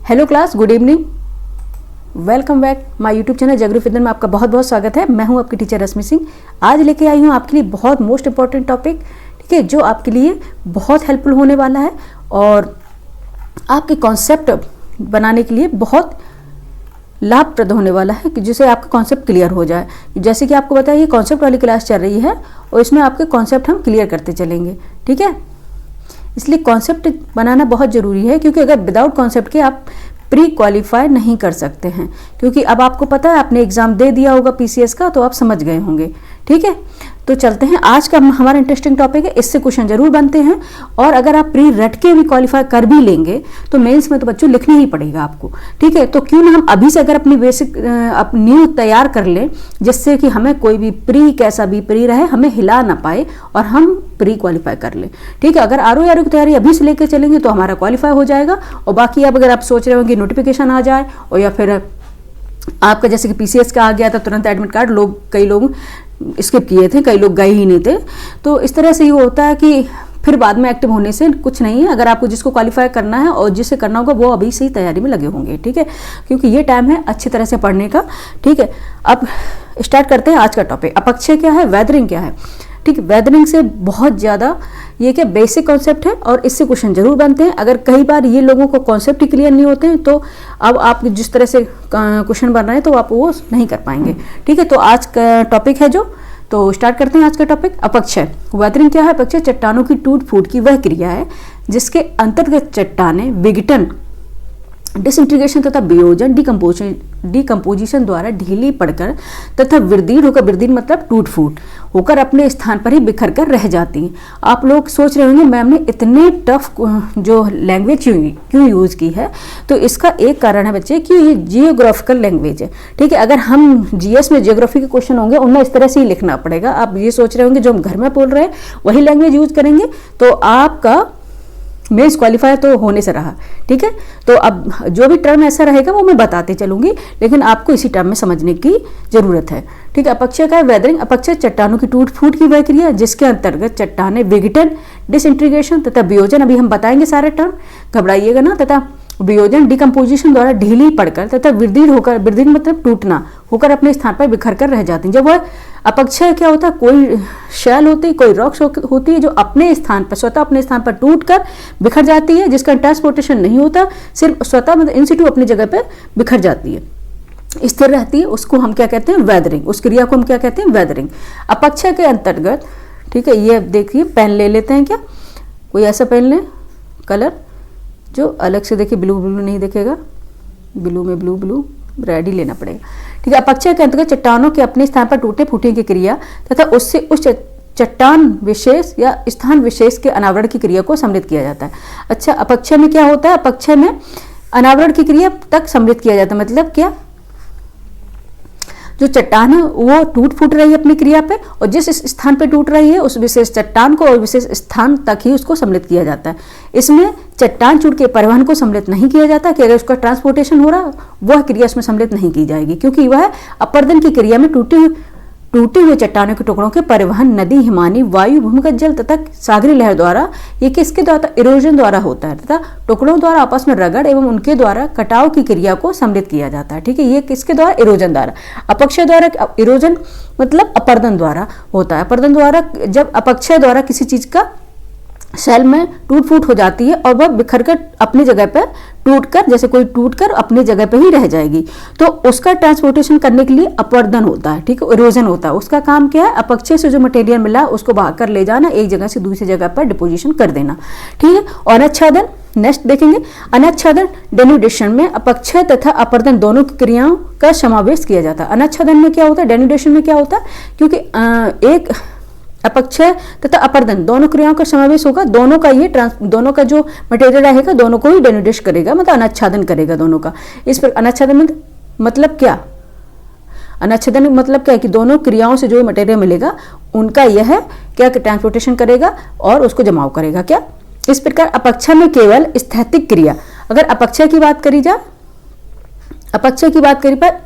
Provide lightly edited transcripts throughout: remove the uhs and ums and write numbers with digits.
Hello class, good evening, welcome back my YouTube channel Jagroop Vidyan में आपका बहुत बहुत स्वागत है। मैं हूं आपकी टीचर रश्मि सिंह। आज लेके आई हूं आपके लिए बहुत मोस्ट इंपॉर्टेंट टॉपिक, ठीक है, जो आपके लिए बहुत हेल्पफुल होने वाला है और आपके कॉन्सेप्ट बनाने के लिए बहुत लाभप्रद होने वाला है, कि जिससे आपका कॉन्सेप्ट क्लियर हो जाए। जैसे कि आपको बताया, ये कॉन्सेप्ट वाली क्लास चल रही है और इसमें आपके कॉन्सेप्ट हम क्लियर करते चलेंगे, ठीक है। इसलिए कॉन्सेप्ट बनाना बहुत ज़रूरी है, क्योंकि अगर विदाउट कॉन्सेप्ट के आप प्री क्वालिफाई नहीं कर सकते हैं। क्योंकि अब आपको पता है, आपने एग्ज़ाम दे दिया होगा पीसीएस का, तो आप समझ गए होंगे, ठीक है। तो चलते हैं, आज का हमारा इंटरेस्टिंग टॉपिक है, इससे क्वेश्चन जरूर बनते हैं। और अगर आप प्री रट के भी क्वालिफाई कर भी लेंगे तो मेंस में तो बच्चों लिखना ही पड़ेगा आपको, ठीक है। तो क्यों ना हम अभी से अगर अपनी बेसिक न्यू तैयार कर लें, जिससे कि हमें कोई भी प्री कैसा भी प्री रहे, हमें हिला ना पाए और हम प्री क्वालिफाई कर लें, ठीक है। अगर आर की तैयारी अभी से लेकर चलेंगे तो हमारा क्वालिफाई हो जाएगा। और बाकी अब अगर आप सोच रहे होंगे नोटिफिकेशन आ जाए और या फिर आपका जैसे कि पीसीएस का आ गया था तुरंत एडमिट कार्ड, कई लोग स्किप किए थे, कई लोग गए ही नहीं थे, तो इस तरह से ये होता है कि फिर बाद में एक्टिव होने से कुछ नहीं है। अगर आपको जिसको क्वालिफाई करना है और जिसे करना होगा वो अभी से ही तैयारी में लगे होंगे, ठीक है, क्योंकि ये टाइम है अच्छी तरह से पढ़ने का, ठीक है। अब स्टार्ट करते हैं आज का टॉपिक। अपक्षय क्या है, वेदरिंग क्या है, ठीक है। वेदरिंग से बहुत ज़्यादा ये क्या बेसिक कॉन्सेप्ट है और इससे क्वेश्चन जरूर बनते हैं। अगर कई बार ये लोगों को कॉन्सेप्ट ही क्लियर नहीं होते हैं तो अब आप जिस तरह से क्वेश्चन बन रहे हैं तो आप वो नहीं कर पाएंगे, ठीक है। तो आज का टॉपिक है तो स्टार्ट करते हैं आज का टॉपिक। अपक्षय, वेदरिंग क्या है? अपक्षय चट्टानों की टूट फूट की वह क्रिया है जिसके अंतर्गत चट्टानें विघटन, डिसइंटीग्रेशन तथा वियोजन, डिकम्पोजिशन द्वारा ढीली पड़कर तथा विर्दीर्ण होकर, विर्दीर्ण मतलब टूट फूट होकर अपने स्थान पर ही बिखर कर रह जाती हैं। आप लोग सोच रहे होंगे मैम ने इतने टफ जो लैंग्वेज क्यों यूज़ की है, तो इसका एक कारण है बच्चे कि ये जियोग्राफिकल लैंग्वेज है, ठीक है। अगर हम जीएस में जियोग्राफी के क्वेश्चन होंगे उनमें इस तरह से ही लिखना पड़ेगा। आप ये सोच रहे होंगे जो हम घर में बोल रहे हैं वही लैंग्वेज यूज करेंगे तो आपका मेंस क्वालिफाई तो होने से रहा, ठीक है। तो अब जो भी टर्म ऐसा रहेगा वो मैं बताते चलूंगी, लेकिन आपको इसी टर्म में समझने की जरूरत है, ठीक है। अपक्षय का है वेदरिंग। अपक्षय चट्टानों की टूट फूट की वह क्रिया जिसके अंतर्गत चट्टानें विघटन, डिसइंटीग्रेशन तथा वियोजन, अभी हम बताएंगे सारे टर्म, घबराइएगा ना, तथा वियोजन, डिकम्पोजिशन द्वारा ढीली पड़कर तथा विर्दीर्ण होकर, विर्दीर्ण मतलब टूटना होकर अपने स्थान पर बिखर कर रह जाती हैं। जब वह अपक्षय क्या होता है, कोई शैल होती है, कोई रॉक्स होती है जो अपने स्थान पर, स्वतः अपने स्थान पर टूट कर बिखर जाती है, जिसका ट्रांसपोर्टेशन नहीं होता, सिर्फ स्वतः मतलब इन सिटू अपनी जगह पर बिखर जाती है, स्थिर रहती है, उसको हम क्या कहते हैं, वेदरिंग। उस क्रिया को हम क्या कहते हैं, वेदरिंग। अपक्षय के अंतर्गत, ठीक है, ये देखिए पेन ले लेते हैं, क्या कोई ऐसा पेन लें कलर जो अलग से देखिए, ब्लू नहीं दिखेगा, ब्लू में ब्लू रेड ही लेना पड़ेगा, ठीक है। अपक्षय के अंतर्गत चट्टानों के अपने स्थान पर टूटे फूटने की क्रिया तथा उससे उस चट्टान विशेष या स्थान विशेष के अनावरण की क्रिया को सम्मिलित किया जाता है। अच्छा, अपक्षय में क्या होता है? अपक्षय में अनावरण की क्रिया तक सम्मिलित किया जाता है। मतलब क्या, जो चट्टान है वो टूट फूट रही है अपनी क्रिया पे, और जिस स्थान पे टूट रही है उस विशेष चट्टान को और विशेष स्थान तक ही उसको सम्मिलित किया जाता है। इसमें चट्टान चूट के परिवहन को सम्मिलित नहीं किया जाता, कि अगर उसका ट्रांसपोर्टेशन हो रहा वह क्रिया उसमें सम्मिलित नहीं की जाएगी, क्योंकि वह अपर्दन की क्रिया में टूटे हुए चट्टानों के टुकड़ों के परिवहन नदी, हिमानी, वायु, भूमिगत जल तथा सागरी लहर द्वारा, ये किसके द्वारा, इरोजन द्वारा होता है, तथा टुकड़ों द्वारा आपस में रगड़ एवं उनके द्वारा कटाव की क्रिया को सम्मिलित किया जाता है, ठीक है। ये किसके द्वारा, इरोजन द्वारा। अपक्षय द्वारा, इरोजन मतलब अपर्दन द्वारा होता है। अपर्दन द्वारा, जब अपक्षय द्वारा किसी चीज का सेल में टूट फूट हो जाती है और वह बिखर कर अपनी जगह पर टूटकर, जैसे कोई टूटकर अपनी जगह पर ही रह जाएगी, तो उसका ट्रांसपोर्टेशन करने के लिए अपर्दन होता है, ठीक है, इरोजन होता है। उसका काम क्या है, अपक्षय से जो मटेरियल मिला उसको भाग कर ले जाना, एक जगह से दूसरी जगह पर डिपोजिशन कर देना, ठीक है। और अनाच्छादन, नेक्स्ट देखेंगे। अनाच्छादन डेनुडेशन में अपक्षय तथा अपर्दन दोनों की क्रियाओं का समावेश किया जाता है। अनाच्छादन में क्या होता है, डेनुडेशन में क्या होता है, क्योंकि एक अपक्षय तथा अपर्दन दोनों क्रियाओं का समावेश होगा, दोनों का जो मटेरियल रहेगा दोनों को ही डेनुडेट करेगा, मतलब अनाच्छादन करेगा दोनों का। इस पर अनाच्छादन मतलब क्या, अनाच्छादन मतलब क्या है कि दोनों क्रियाओं से जो मटेरियल मिलेगा उनका यह क्या ट्रांसपोर्टेशन करेगा और उसको जमाव करेगा, क्या। इस प्रकार अपक्षय में केवल स्थैतिक क्रिया, अगर अपक्षय की बात करी जाए, अपक्षय की बात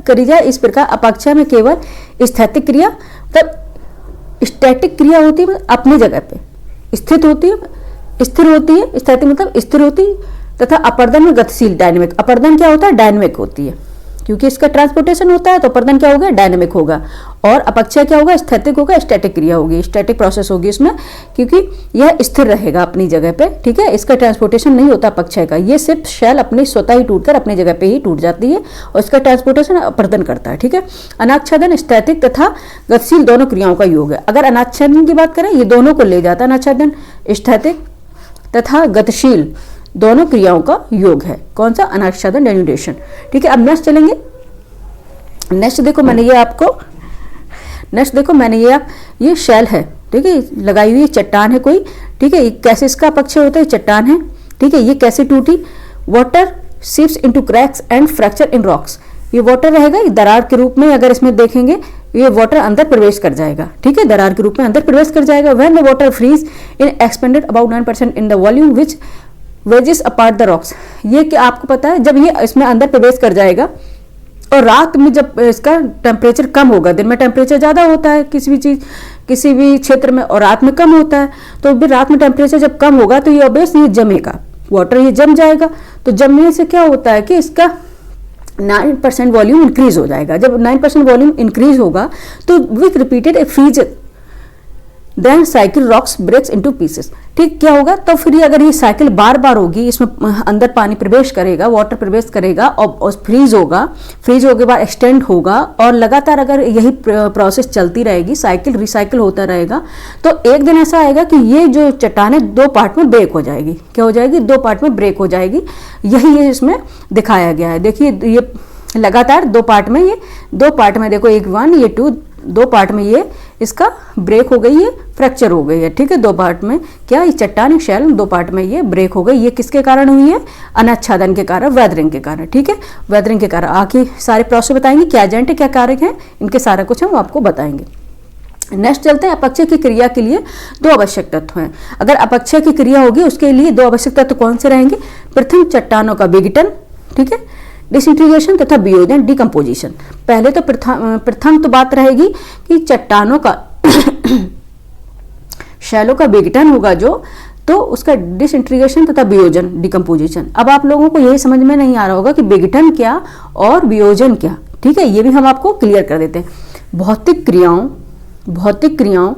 करी जाए, इस प्रकार अपक्षय में केवल स्थैतिक क्रिया, तब स्टैटिक क्रिया होती है अपनी जगह पे स्थित होती है, स्थिर होती है, स्थैतिक मतलब स्थिर होती तथा अपर्दन में गतिशील डायनेमिक। अपर्दन क्या होता है? डायनेमिक होती है, क्योंकि इसका ट्रांसपोर्टेशन होता है तो अपर्दन क्या होगा? डायनेमिक होगा। और अपक्षय क्या होगा? स्थैतिक होगा, स्टैटिक क्रिया होगी, स्टैटिक प्रोसेस होगी इसमें, क्योंकि यह स्थिर रहेगा अपनी जगह पे, ठीक है। इसका ट्रांसपोर्टेशन नहीं होता अपक्षय का, ये सिर्फ शेल अपनी स्वतः ही टूटकर अपनी जगह पे ही टूट जाती है और इसका ट्रांसपोर्टेशन अपर्दन करता है, ठीक है। अनाच्छादन स्थैतिक तथा गतिशील दोनों क्रियाओं का योग है। अगर अनाच्छादन की बात करें, ये दोनों को ले जाता है, अनाच्छादन स्थैतिक तथा गतिशील दोनों क्रियाओं का योग है। कौन सा? अनाच्छादन, डेन्यूडेशन, ठीक है। अब नेक्स्ट चलेंगे। नेक्स्ट देखो मैंने ये शेल है, ठीक है, लगाई हुई चट्टान है कोई, ठीक है। कैसे इसका अपक्षय होता है? चट्टान है, ठीक है। ये कैसे टूटी? Water seeps into cracks and fracture in rocks. ये वाटर रहेगा, ये दरार के रूप में, अगर इसमें देखेंगे ये वाटर अंदर प्रवेश कर जाएगा, ठीक है, दरार के रूप में अंदर प्रवेश कर जाएगा। When the water freeze in expanded about 9% in the volume which wedges apart the rocks. ये कि आपको पता है, जब ये इसमें अंदर प्रवेश कर जाएगा और रात में जब इसका टेम्परेचर कम होगा, दिन में टेम्परेचर ज़्यादा होता है किसी भी क्षेत्र में, और रात में कम होता है, तो फिर रात में टेम्परेचर जब कम होगा तो ये ऑब्वियस ये जमेगा, वाटर ये जम जाएगा। तो जमने से क्या होता है कि इसका 9% वॉल्यूम इंक्रीज हो जाएगा। जब 9% वॉल्यूम इंक्रीज होगा तो with repeated a freeze then cycle rocks breaks into pieces, ठीक। क्या होगा? तो फिर ये अगर ये साइकिल बार बार होगी, इसमें अंदर पानी प्रवेश करेगा, वाटर प्रवेश करेगा और फ्रीज होगा, फ्रीज होने के बाद एक्सटेंड होगा, और लगातार अगर यही प्रोसेस चलती रहेगी, साइकिल रिसाइकिल होता रहेगा, तो एक दिन ऐसा आएगा कि ये जो चट्टान है 2 पार्ट में ब्रेक हो जाएगी। क्या हो जाएगी? 2 पार्ट में ब्रेक हो जाएगी। यही ये इसमें दिखाया गया है। देखिए ये लगातार 2 पार्ट में, ये 2 पार्ट में देखो, एक 1 ये 2, 2 पार्ट में ये इसका ब्रेक हो गई है, फ्रैक्चर हो गई है, ठीक है। 2 पार्ट में क्या? ये चट्टान शेल 2 पार्ट में ये ब्रेक हो गई। ये किसके कारण हुई है? अनाच्छादन के कारण, वेदरिंग के कारण, ठीक है, वेदरिंग के कारण। आके सारे प्रोसेस बताएंगे, क्या एजेंट है, क्या कारक है, इनके सारा कुछ हम आपको बताएंगे। नेक्स्ट चलते हैं। अपक्षय की क्रिया के लिए 2 आवश्यक तत्व हैं। अगर अपक्षय की क्रिया होगी उसके लिए 2 आवश्यक तत्व कौन से रहेंगे? प्रथम चट्टानों का विघटन, ठीक है, डिसइंटीग्रेशन तथा वियोजन, डिकम्पोजिशन। पहले तो प्रथम तो बात रहेगी कि चट्टानों का शैलों का विघटन होगा जो, तो उसका डिसइंटीग्रेशन तथा वियोजन, डिकम्पोजिशन। अब आप लोगों को यही समझ में नहीं आ रहा होगा कि विघटन क्या और वियोजन क्या, ठीक है, ये भी हम आपको क्लियर कर देते हैं। भौतिक क्रियाओं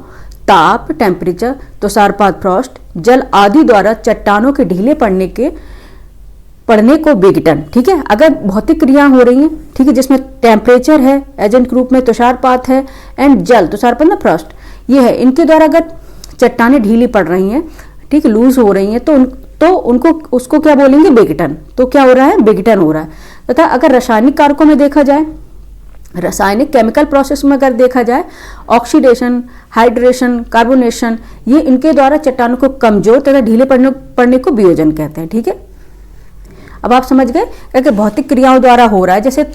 ताप, टेम्परेचर, तुषारपात, फ्रॉस्ट, जल आदि द्वारा चट्टानों के ढीले पड़ने को विघटन, ठीक है। अगर भौतिक क्रिया हो रही है, ठीक है, जिसमें टेम्परेचर है एजेंट के रूप में, तुषारपात है एंड जल, तुषारपात ना फ्रॉस्ट, ये है, इनके द्वारा अगर चट्टानें ढीली पड़ रही हैं, ठीक है, लूज हो रही हैं, तो उनको उसको क्या बोलेंगे? विघटन। तो क्या हो रहा है? विघटन हो रहा है। तथा अगर रासायनिक कारकों में देखा जाए, रासायनिक केमिकल प्रोसेस में अगर देखा जाए, ऑक्सीडेशन, हाइड्रेशन, कार्बोनेशन, ये इनके द्वारा चट्टानों को कमजोर तथा ढीले पड़ने को वियोजन कहते हैं, ठीक है। अब आप समझ गए कि भौतिक क्रियाओं द्वारा हो रहा है। जैसे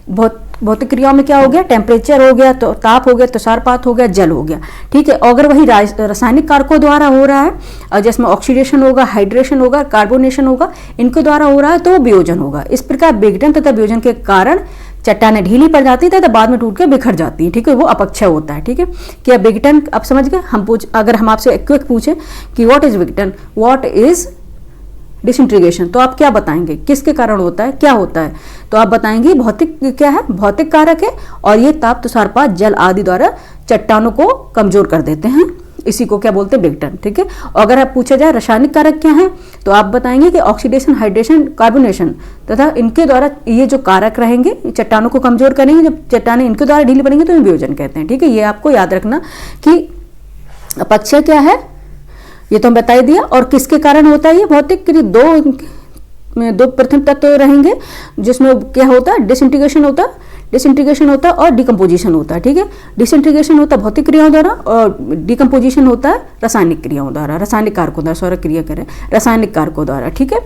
भौतिक क्रियाओं में क्या हो गया? टेम्परेचर हो गया, तो ताप हो गया, तुषारपात हो गया, जल हो गया, ठीक है। अगर वही रासायनिक कारकों द्वारा हो रहा है, और जिसमें ऑक्सीडेशन होगा, हाइड्रेशन होगा, कार्बोनेशन होगा, इनके द्वारा हो रहा है, तो वो वियोजन होगा। इस प्रकार विघटन तथा वियोजन के कारण चट्टानें ढीली पड़ जाती है तथा बाद में टूट के बिखर जाती है, ठीक है, वो अपक्षय होता है, ठीक है। क्या विघटन? अब समझ गए। अगर हम आपसे क्विक पूछे कि व्हाट इज विघटन, व्हाट इज डिसइंटीग्रेशन, तो आप क्या बताएंगे? किसके कारण होता है, क्या होता है? तो आप बताएंगे भौतिक, क्या है? भौतिक कारक है, और ये ताप, तुषारपात, जल आदि द्वारा चट्टानों को कमजोर कर देते हैं, इसी को क्या बोलते हैं? विघटन, ठीक है। और अगर आप पूछा जाए रासायनिक कारक क्या है, तो आप बताएंगे कि ऑक्सीडेशन, हाइड्रेशन, कार्बोनेशन, तथा इनके द्वारा ये जो कारक रहेंगे चट्टानों को कमजोर करेंगे। जब चट्टानें इनके द्वारा ढीली पड़ेंगे तो वियोजन कहते हैं, ठीक है। ये आपको याद रखना कि अपक्षय क्या है, ये तो हम बता ही दिया। और किसके कारण होता है ये? भौतिक क्रिया, दो प्रथम तत्व रहेंगे, जिसमें क्या होता है? डिसइंटीग्रेशन होता है और डिकम्पोजिशन होता है, ठीक है। डिसइंटीग्रेशन होता है भौतिक क्रियाओं द्वारा, और डिकम्पोजिशन होता है रासायनिक क्रियाओं द्वारा, रासायनिक कारकों द्वारा, सॉरी क्रिया करें, रासायनिक कारकों द्वारा, ठीक है।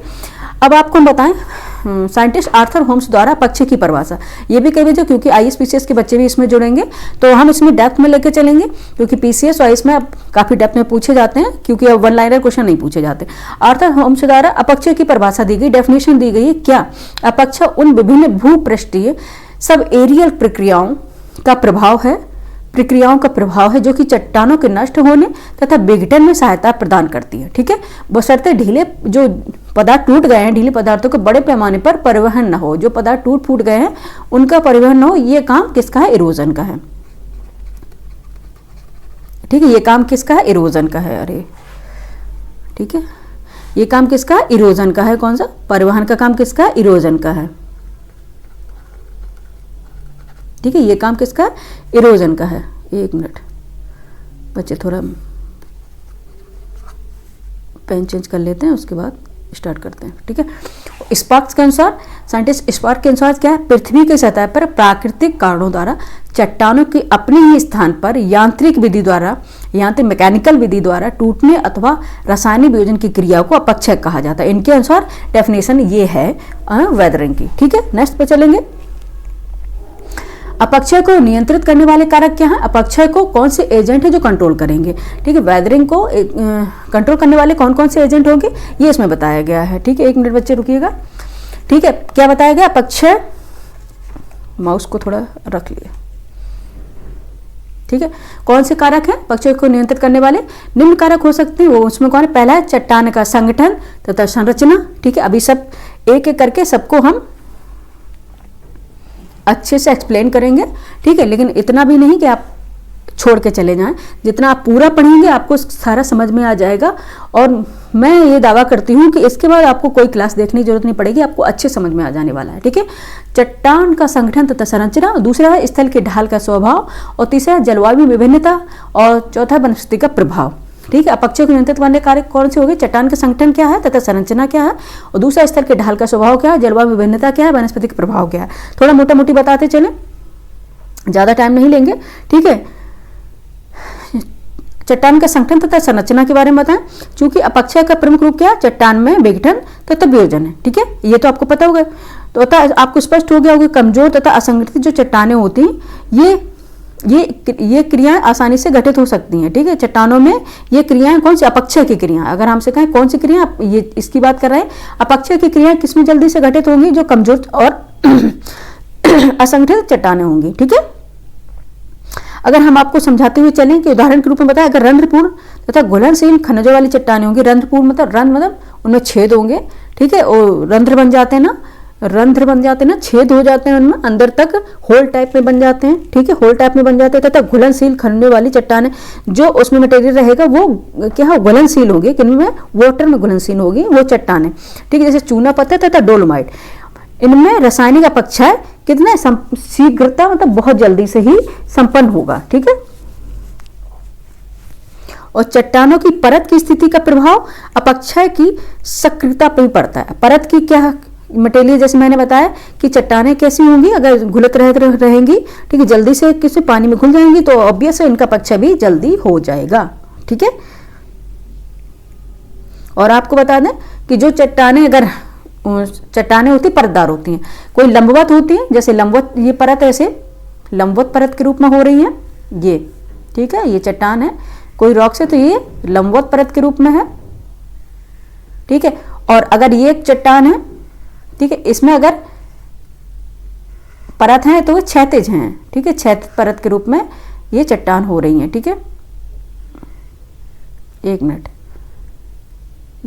अब आपको हम बताएं साइंटिस्ट आर्थर होम्स द्वारा अपक्षय की परिभाषा। ये भी कह दीजिए, क्योंकि आईएएस पीसीएस के बच्चे भी इसमें जुड़ेंगे, तो हम इसमें डेप्थ में लेके चलेंगे, क्योंकि पीसीएस और इसमें अब काफी डेप्थ में पूछे जाते हैं, क्योंकि अब 1 लाइनर क्वेश्चन नहीं पूछे जाते। आर्थर होम्स द्वारा अपक्षय की परिभाषा दी गई, डेफिनेशन दी गई है। क्या? अपक्षय उन विभिन्न भूपृष्ठीय सब एरियल प्रक्रियाओं का प्रभाव है प्रक्रियाओं का प्रभाव है जो कि चट्टानों के नष्ट होने तथा विघटन में सहायता प्रदान करती है। ठीक है, बशर्ते ढीले जो पदार्थ टूट गए हैं, ढीले पदार्थों के बड़े पैमाने पर परिवहन न हो, जो पदार्थ टूट फूट गए हैं उनका परिवहन न हो, ये काम किसका है? इरोजन का है। ठीक है, ये काम किसका है? इरोजन का है। अरे ठीक है, ये काम किसका है? इरोजन का है। कौन सा? परिवहन का काम किसका है? इरोजन का है। ठीक है, ये काम किसका है? इरोजन का है। एक मिनट बच्चे, थोड़ा पेन चेंज कर लेते हैं, उसके बाद स्टार्ट करते हैं। ठीक है, स्पार्क्स के अनुसार, साइंटिस्ट स्पार्क के अनुसार क्या है? पृथ्वी की सतह पर प्राकृतिक कारणों द्वारा चट्टानों की अपने ही स्थान पर यांत्रिक विधि द्वारा, यांत्रिक मैकेनिकल विधि द्वारा टूटने अथवा रासायनिक वियोजन की क्रिया को अपक्षय कहा जाता है। इनके अनुसार डेफिनेशन ये है वेदरिंग की। ठीक है, नेक्स्ट पे चलेंगे। अपक्षय को नियंत्रित करने वाले कारक क्या हैं? अपक्षय को कौन से एजेंट है जो कंट्रोल करेंगे? ठीक है, वेदरिंग को कंट्रोल करने वाले कौन कौन से एजेंट होंगे ये इसमें बताया गया है। ठीक है, एक मिनट बच्चे रुकिएगा। ठीक है, क्या बताया गया? अपक्षय, माउस को थोड़ा रख लिए। ठीक है, कौन से कारक हैं अपक्षय को नियंत्रित करने वाले? निम्न कारक हो सकते हैं। वो उसमें कौन है? पहला है चट्टान का संगठन तथा संरचना। ठीक है, अभी सब एक एक करके सबको हम अच्छे से एक्सप्लेन करेंगे। ठीक है, लेकिन इतना भी नहीं कि आप छोड़ के चले जाएं, जितना आप पूरा पढ़ेंगे आपको सारा समझ में आ जाएगा। और मैं ये दावा करती हूँ कि इसके बाद आपको कोई क्लास देखने की जरूरत नहीं पड़ेगी, आपको अच्छे समझ में आ जाने वाला है। ठीक है, चट्टान का संगठन तथा संरचना, दूसरा है स्थल के ढाल का स्वभाव, और तीसरा है जलवायु में विभिन्नता, और चौथा वनस्पति का प्रभाव। ठीक है, अपक्षय को नियंत्रित करने कारक कौन से हो गए? चट्टान का संगठन क्या है तथा संरचना क्या है, और दूसरा स्थल के ढाल का स्वभाव क्या है, जलवायु में विभिन्नता क्या है, वनस्पति का प्रभाव क्या है। थोड़ा मोटा मोटी बताते चले, ज्यादा टाइम नहीं लेंगे। ठीक है, चट्टान का संगठन तथा संरचना के बारे में बताएं। चूंकि अपक्षय का प्रमुख रूप क्या है? चट्टान में विघटन तथा वियोजन है। ठीक है, ये तो आपको पता होगा, तो आपको स्पष्ट हो गया होगा। कमजोर तथा असंगठित जो चट्टानें होती हैं ये क्रियाएं आसानी से घटित हो सकती हैं। ठीक है, चट्टानों में ये क्रियाएं कौन सी? अपक्षय की क्रियाएं। अगर हमसे कहें कौन सी क्रिया, ये इसकी बात कर रहे हैं। अपक्षय की क्रियाएं किसमें जल्दी से घटित होंगी? जो कमजोर और असंगठित चट्टानें होंगी। ठीक है, अगर हम आपको समझाते हुए चलें कि उदाहरण के रूप में बताएं, अगर रंध्रपूर्ण तथा घुलनशील खनिजों वाली चट्टानें होंगी। रंध्रपूर्ण मतलब रंध्र मतलब उनमें छेद होंगे। ठीक है, और रंध्र बन जाते हैं ना, रंध्र बन जाते हैं ना, छेद हो जाते हैं उनमें, अंदर तक होल टाइप में बन जाते हैं। ठीक है, होल टाइप में बन जाते हैं। तथा घुलनशील खनिजों वाली चट्टानें, जो उसमें मटेरियल रहेगा वो क्या है? घुलनशील होगी। किनमें? वाटर में घुलनशील होगी वो चट्टानें। ठीक है, जैसे चूना पत्थर तथा डोलोमाइट, इनमें रासायनिक अपक्षय कितना शीघ्रता मतलब बहुत जल्दी से ही संपन्न होगा। ठीक है, और चट्टानों की परत की स्थिति का प्रभाव अपक्षय की सक्रियता पर पड़ता है। परत की क्या मटेरियल, जैसे मैंने बताया कि चट्टानें कैसी होंगी? अगर घुलत रहेंगी, ठीक है, जल्दी से किसी पानी में घुल जाएंगी तो ऑब्वियस है इनका अपक्षय भी जल्दी हो जाएगा। ठीक है, और आपको बता दें कि जो चट्टानें होती परतदार होती हैं, कोई लंबवत होती हैं, जैसे लंबवत ये परत ऐसे लंबवत परत के रूप में हो रही है ये। ठीक है, ये चट्टान है कोई रॉक से, तो ये लंबवत परत के रूप में है। ठीक है, और अगर ये एक चट्टान है, ठीक है, इसमें अगर परत है तो वो क्षैतिज हैं। ठीक है, क्षैतिज परत के रूप में ये चट्टान हो रही हैं। ठीक है, एक मिनट,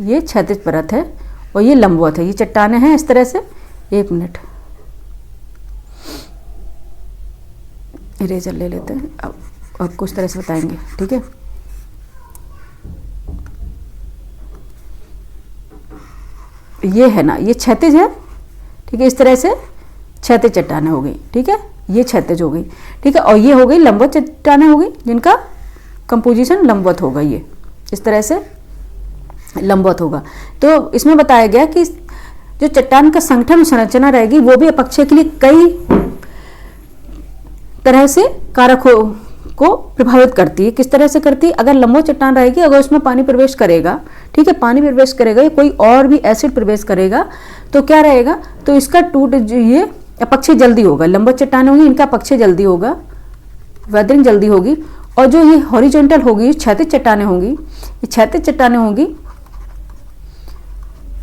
ये क्षैतिज परत है और ये लंबवत है, ये चट्टानें हैं इस तरह से। एक मिनट, इरेजर ले लेते हैं, अब आपको इस तरह से बताएंगे। ठीक है, ये है ना, ये क्षैतिज है। ठीक है, इस तरह से क्षैतिज चट्टानें हो गई। ठीक है, ये क्षैतिज हो गई। ठीक है, और ये हो गई लंबवत चट्टानें हो गई, जिनका कंपोजिशन लंबवत होगा। ये इस तरह से लंबवत होगा। तो इसमें बताया गया कि जो चट्टान का संगठन संरचना रहेगी वो भी अपक्षय के लिए कई तरह से कारकों को प्रभावित करती है। किस तरह से करती है? अगर लंबवत चट्टान रहेगी, अगर उसमें पानी प्रवेश करेगा, ठीक है, पानी प्रवेश करेगा या कोई और भी एसिड प्रवेश करेगा तो क्या रहेगा? तो इसका ये अपक्षय जल्दी होगा। लंबवत चट्टानें होंगी, इनका अपक्षय जल्दी होगा, वेदरिंग जल्दी होगी। और जो ये हॉरिजॉन्टल होगी, क्षैतिज चट्टानें होंगी, ये क्षैतिज चट्टानें होंगी,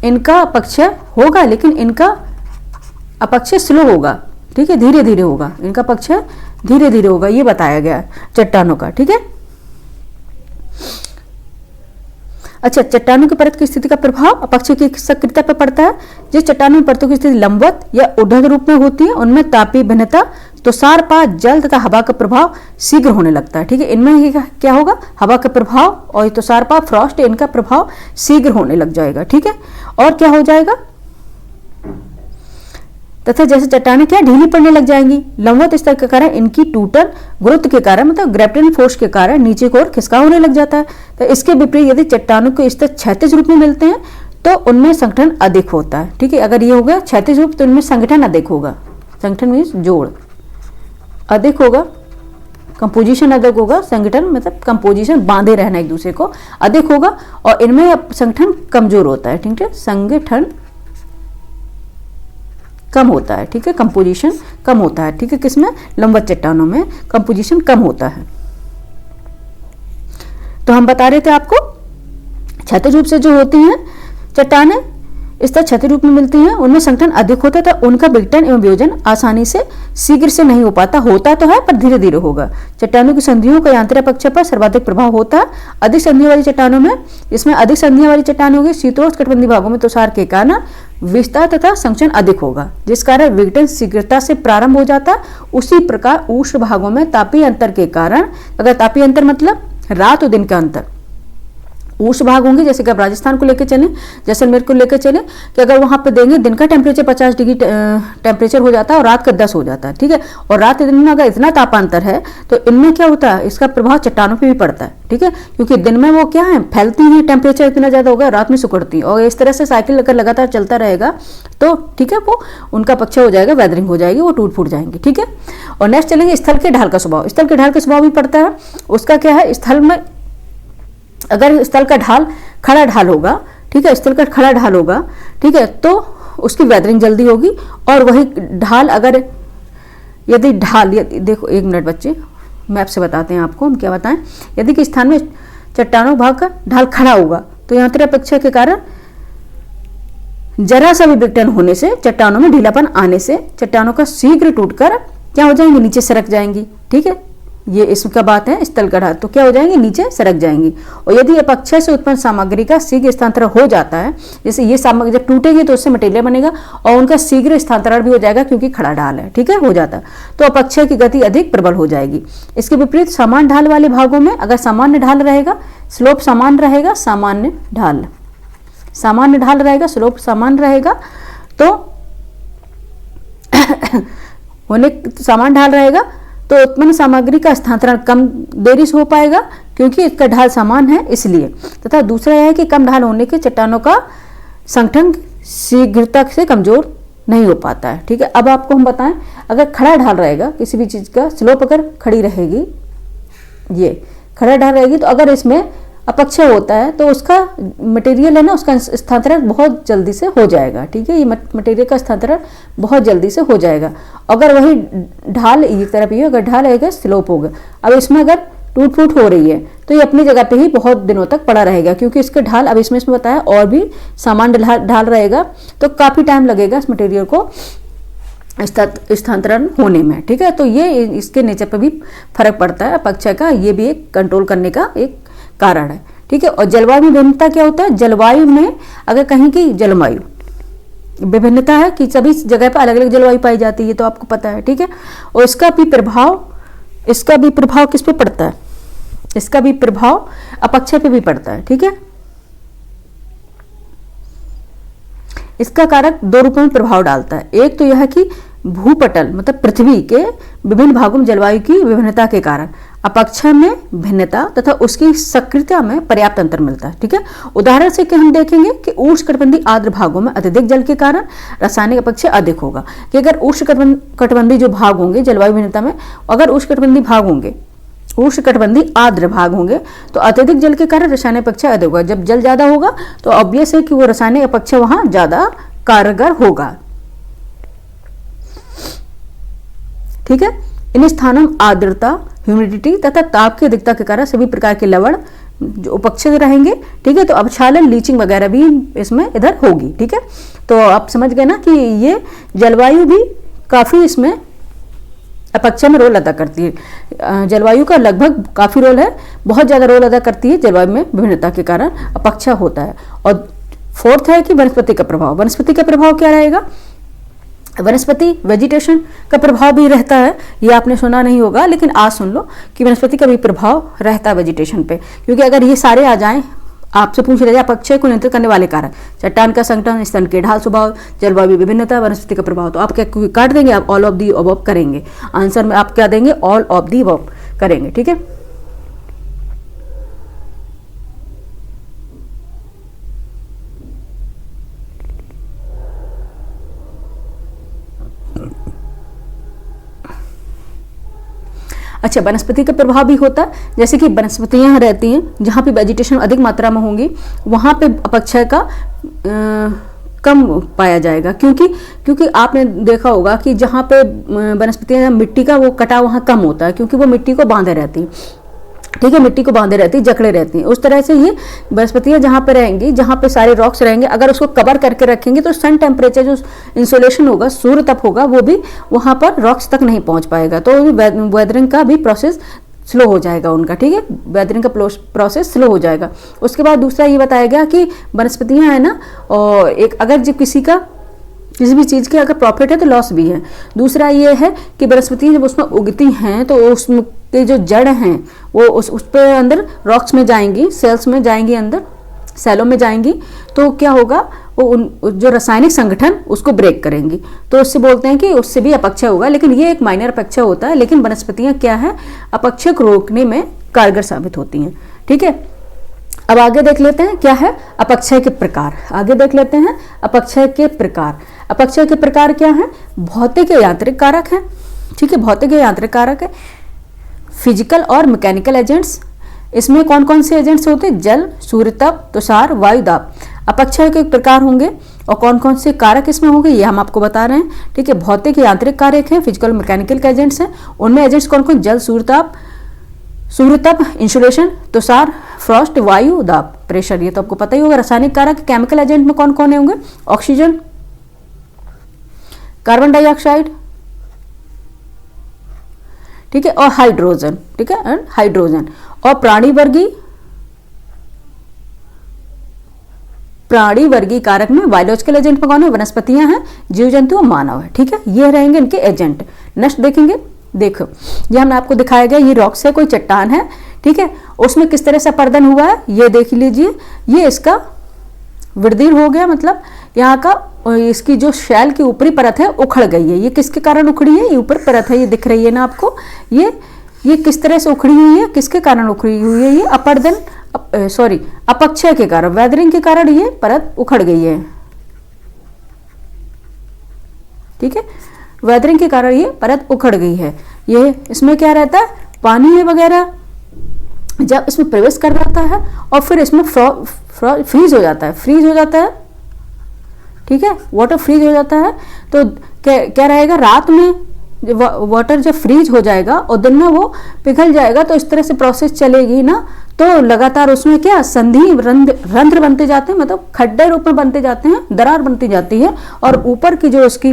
इनका अपक्षय होगा, लेकिन इनका अपक्षय स्लो होगा। ठीक है, धीरे धीरे होगा, इनका अपक्षय धीरे धीरे होगा, ये बताया गया है चट्टानों का। ठीक है, अच्छा, चट्टानों की परत की स्थिति का प्रभाव अपक्षय की सक्रियता पर पड़ता है। जिस चट्टानों में परतों की स्थिति लंबवत या ऊर्ध्वाधर रूप में होती है उनमें तापीय भिन्नता, तुषारपात, जल तथा हवा का प्रभाव शीघ्र होने लगता है। ठीक है, इनमें क्या होगा, हवा का प्रभाव और तुषारपात, फ्रॉस्ट, इनका प्रभाव शीघ्र होने लग जाएगा। ठीक है, और क्या हो जाएगा, तथा जैसे चट्टानें क्या ढीली पड़ने लग जाएंगी, लंबवत स्तर के कारण इनकी टूटन गुरुत्व के कारण मतलब ग्रेविटेशनल फोर्स के कारण नीचे की ओर खिसकाव होने लग जाता है। तो इसके विपरीत यदि चट्टानों के स्तर क्षैतिज रूप में मिलते हैं तो उनमें संगठन अधिक होता है। ठीक है, अगर ये हो गया क्षैतिज रूप तो इनमें संगठन अधिक होगा, संगठन मीन्स जोड़ अधिक होगा, कंपोजिशन अधिक होगा, संगठन मतलब कंपोजिशन बांधे रहना एक दूसरे को अधिक होगा, और इनमें संगठन कमजोर होता है। ठीक है, संगठन कम होता है। ठीक है, कंपोजिशन कम होता है। ठीक है, किसमें, लंबवत चट्टानों में कंपोजिशन कम होता है। तो हम बता रहे थे आपको क्षैतिज रूप से जो होती हैं चट्टानें, इस तरह क्षैतिज रूप में मिलती हैं, उनमें संगठन अधिक होता है, तो उनका विघटन एवं वियोजन आसानी से शीघ्र से नहीं हो पाता, होता तो है पर धीरे धीरे होगा। चट्टानों की संधियों का यांत्रिक अपक्षय पर सर्वाधिक प्रभाव होता है। अधिक संधियों वाली चट्टानों में, इसमें अधिक संधियों वाली चट्टानें होगी, शीतोष्ण कटिबंधीय भागों में तुषार के कारण विस्तार तथा संचलन अधिक होगा, जिस कारण विघटन शीघ्रता से प्रारंभ हो जाता है। उसी प्रकार उष्ण भागों में तापीय अंतर के कारण, अगर तापीय अंतर मतलब रात और दिन का अंतर, उष्ण भाग होंगे, जैसे कि आप राजस्थान को लेकर चलें, जैसलमेर को लेकर चलें, कि अगर वहां पे देंगे दिन का टेम्परेचर 50 डिग्री टेम्परेचर हो जाता है और रात का 10 हो जाता है। ठीक है, और रात के दिन में अगर इतना तापांतर है तो इनमें क्या होता है, इसका प्रभाव चट्टानों पे भी पड़ता है। ठीक है, क्योंकि दिन में वो क्या है, फैलती हैं, टेम्परेचर इतना ज्यादा होगा, रात में सिकुड़ती हैं, और इस तरह से साइकिल अगर लगातार चलता रहेगा तो ठीक है, वो उनका पक्ष हो जाएगा, वेदरिंग हो जाएगी, वो टूट फूट जाएंगे। ठीक है, और नेक्स्ट चलेंगे स्थल के ढाल का स्वभाव। स्थल के ढाल का स्वभाव भी पड़ता है, उसका क्या है, स्थल में अगर स्थल का ढाल खड़ा ढाल होगा, ठीक है, स्थल का खड़ा ढाल होगा, ठीक है, तो उसकी वेदरिंग जल्दी होगी। और वही ढाल अगर यदि देखो एक मिनट बच्चे, मैप से बताते हैं आपको हम क्या बताएं। यदि कि स्थान में चट्टानों भाग का ढाल खड़ा होगा तो यांत्रिक अपक्षय के कारण जरा सा भी विघटन होने से, चट्टानों में ढीलापन आने से चट्टानों का शीघ्र टूटकर क्या हो जाएंगी, नीचे सरक जाएंगी। ठीक है, ये इसका बात है स्थल का ढाल, तो क्या हो जाएंगे, नीचे सरक जाएंगी। और यदि अपक्षय से उत्पन्न सामग्री का शीघ्र स्थानांतरण हो जाता है, जैसे ये सामग्री जब टूटेगी तो उससे मटेरियल बनेगा और उनका शीघ्र स्थानांतरण भी हो जाएगा क्योंकि खड़ा ढाल है। ठीक है, हो जाता है, तो अपक्षय की गति अधिक प्रबल हो जाएगी। इसके विपरीत समान ढाल वाले भागों में अगर सामान्य ढाल रहेगा, स्लोप समान रहेगा, सामान्य ढाल रहेगा, स्लोप समान रहेगा, तो समान ढाल रहेगा तो उत्पन्न सामग्री का स्थानांतरण कम देरी से हो पाएगा क्योंकि इसका ढाल समान है इसलिए। तथा दूसरा यह है कि कम ढाल होने के चट्टानों का संगठन शीघ्रता से कमजोर नहीं हो पाता है। ठीक है, अब आपको हम बताएं, अगर खड़ा ढाल रहेगा किसी भी चीज का, स्लोप अगर खड़ी रहेगी, ये खड़ा ढाल रहेगी, तो अगर इसमें अपक्षय होता है तो उसका मटेरियल है ना, उसका स्थानांतरण बहुत जल्दी से हो जाएगा। ठीक है, ये मटेरियल का स्थानांतरण बहुत जल्दी से हो जाएगा। अगर वही ढाल एक तरफ ही, अगर ढाल है स्लोप होगा, अब इसमें अगर टूट फूट हो रही है तो ये अपनी जगह पे ही बहुत दिनों तक पड़ा रहेगा क्योंकि इसके ढाल, अब इसमें बताया और भी सामान्य ढाल रहेगा तो काफी टाइम लगेगा इस मटेरियल को स्थानांतरण होने में। ठीक है, तो ये इसके नेचर पर भी फर्क पड़ता है अपक्षय का, ये भी एक कंट्रोल करने का एक कारण है। ठीक है, और जलवायु में भिन्नता क्या होता है, जलवायु में अगर कहीं की जलवायु विभिन्नता है कि सभी जगह पर अलग अलग जलवायु पाई जाती है, तो आपको पता है। ठीक है, और इसका भी प्रभाव किस पे पड़ता है, इसका भी प्रभाव अपक्षय पे भी पड़ता है। ठीक है, इसका कारक दो रूपों में प्रभाव डालता है। एक तो यह है कि भूपटल मतलब पृथ्वी के विभिन्न भागों में जलवायु की विभिन्नता के कारण अपक्षय में भिन्नता तथा उसकी सक्रियता में पर्याप्त अंतर मिलता है। ठीक है, उदाहरण से कि हम देखेंगे कि उष्णकटिबंधीय आर्द्र भागों में अत्यधिक जल के कारण रासायनिक अपक्षय अधिक होगा। कि अगर उष्णकटिबंधीय जो भाग होंगे जलवायु भिन्नता में, अगर उष्णकटिबंधीय आर्द्र भाग होंगे तो अत्यधिक जल के कारण रासायनिक अपक्षय अधिक होगा। जब जल ज्यादा होगा तो ऑब्वियस है कि वो रासायनिक अपक्षय वहां ज्यादा कारगर होगा। ठीक है, इन स्थानों में आर्द्रता, ह्यूमिडिटी तथा ताप की अधिकता के कारण सभी प्रकार के लवण जो उपक्षय रहेंगे। ठीक है, तो अपक्षालन, लीचिंग वगैरह भी इसमें इधर होगी। ठीक है, तो आप समझ गए ना कि ये जलवायु भी काफी इसमें अपक्षय में रोल अदा करती है। जलवायु का लगभग काफ़ी रोल है, बहुत ज़्यादा रोल अदा करती है जलवायु में विभिन्नता के कारण अपक्षय होता है। और फोर्थ है कि वनस्पति का प्रभाव। वनस्पति का प्रभाव क्या रहेगा? वनस्पति वेजिटेशन का प्रभाव भी रहता है, ये आपने सुना नहीं होगा लेकिन आज सुन लो कि वनस्पति का भी प्रभाव रहता है वेजिटेशन पे। क्योंकि अगर ये सारे आ जाएं, आपसे पूछ रहे अपक्षय को नियंत्रित करने वाले कारक, चट्टान का संगठन, स्तन के ढाल स्वभाव, जलवायु विभिन्नता, वनस्पति का प्रभाव, तो आप क्या काट देंगे? आप ऑल ऑफ दी अबव करेंगे। आंसर में आप क्या देंगे? ऑल ऑफ दी अबव करेंगे। ठीक है, अच्छा, वनस्पति का प्रभाव भी होता है। जैसे कि वनस्पतियां रहती हैं जहाँ पे वेजिटेशन अधिक मात्रा में होंगी, वहाँ पे अपक्षय का कम पाया जाएगा। क्योंकि आपने देखा होगा कि जहाँ पे वनस्पतियां, मिट्टी का वो कटाव वहाँ कम होता है, क्योंकि वो मिट्टी को बांधे रहती हैं। ठीक है, मिट्टी को बांधे रहती है, जकड़े रहती हैं। उस तरह से ये वनस्पतियां जहाँ पे रहेंगी, जहाँ पे सारे रॉक्स रहेंगे, अगर उसको कवर करके रखेंगे तो सन टेम्परेचर, जो इंसोलेशन होगा, सूर्य तप होगा, वो भी वहाँ पर रॉक्स तक नहीं पहुँच पाएगा। तो वेदरिंग का भी प्रोसेस स्लो हो जाएगा उनका। ठीक है, वेदरिंग का प्रोसेस स्लो हो जाएगा। उसके बाद दूसरा ये बताया गया कि वनस्पतियाँ है ना, और एक अगर जब किसी भी चीज़ के अगर प्रॉफिट है तो लॉस भी है। दूसरा ये है कि वनस्पतियाँ जब उसमें उगती हैं तो उसके जो जड़ हैं वो उस पे अंदर रॉक्स में जाएंगी, सेल्स में जाएंगी, अंदर सेलों में जाएंगी, तो क्या होगा? वो जो रासायनिक संगठन उसको ब्रेक करेंगी, तो उससे बोलते हैं कि उससे भी अपक्षय होगा। लेकिन ये एक माइनर अपक्षय होता है, लेकिन वनस्पतियाँ क्या है? अपक्षय को रोकने में कारगर साबित होती हैं। ठीक है, अब आगे देख लेते हैं क्या है अपक्षय के प्रकार। आगे देख लेते हैं अपक्षय के प्रकार। अपक्षय के प्रकार क्या है? भौतिक या यांत्रिक कारक है। ठीक है, भौतिक या यांत्रिक कारक है। फिजिकल और मैकेनिकल एजेंट्स, इसमें कौन कौन से एजेंट्स होते हैं? जल, सूर्यताप, तुषार, वायुदाब अपक्षय के प्रकार होंगे। और कौन कौन से कारक इसमें होंगे ये हम आपको बता रहे हैं। ठीक है, भौतिक या यांत्रिक कारक हैं, फिजिकल मैकेनिकल के एजेंट्स हैं। उनमें एजेंट्स कौन कौन? जल, सूर्यताप, इंसुलेशन, तुषार, फ्रॉस्ट, वायु दाब, प्रेशर, ये तो आपको पता ही होगा। रासायनिक कारक केमिकल एजेंट में कौन कौन होंगे? ऑक्सीजन, कार्बन डाइऑक्साइड, ठीक है, और हाइड्रोजन। ठीक है, हाइड्रोजन। और प्राणीवर्गीय कारक में बायोलॉजिकल एजेंट में कौन है? वनस्पतियां हैं, जीव जंतु और मानव है। ठीक है, ये रहेंगे इनके एजेंट। नेक्स्ट देखेंगे, देखो ये हमने आपको दिखाया गया, ये रॉक्स है, कोई चट्टान है। ठीक है, उसमें किस तरह से अपर्दन हुआ है ये देख लीजिए। ये इसका वृद्धि हो गया, मतलब यहाँ का इसकी जो शैल की ऊपरी परत है उखड़ गई है। ये किसके कारण उखड़ी है? ये ऊपर परत है, ये दिख रही है ना आपको। ये किस तरह से उखड़ी हुई है? किसके कारण उखड़ी हुई है? ये अपक्षय के कारण, वेदरिंग के कारण ये परत उखड़ गई है। ठीक है, वेदरिंग के कारण ये परत उखड़ गई है। ये इसमें क्या रहता है? पानी है वगैरह जब इसमें प्रवेश कर जाता है और फिर इसमें फ्रीज हो जाता है। ठीक है, वाटर फ्रीज हो जाता है, तो क्या रहेगा? रात में वाटर जब फ्रीज हो जाएगा और दिन में वो पिघल जाएगा, तो इस तरह से प्रोसेस चलेगी ना, तो लगातार उसमें क्या संधि रंध्र बनते जाते हैं, मतलब खड्डे रूप में बनते जाते हैं, दरार बनती जाती है, और ऊपर की जो उसकी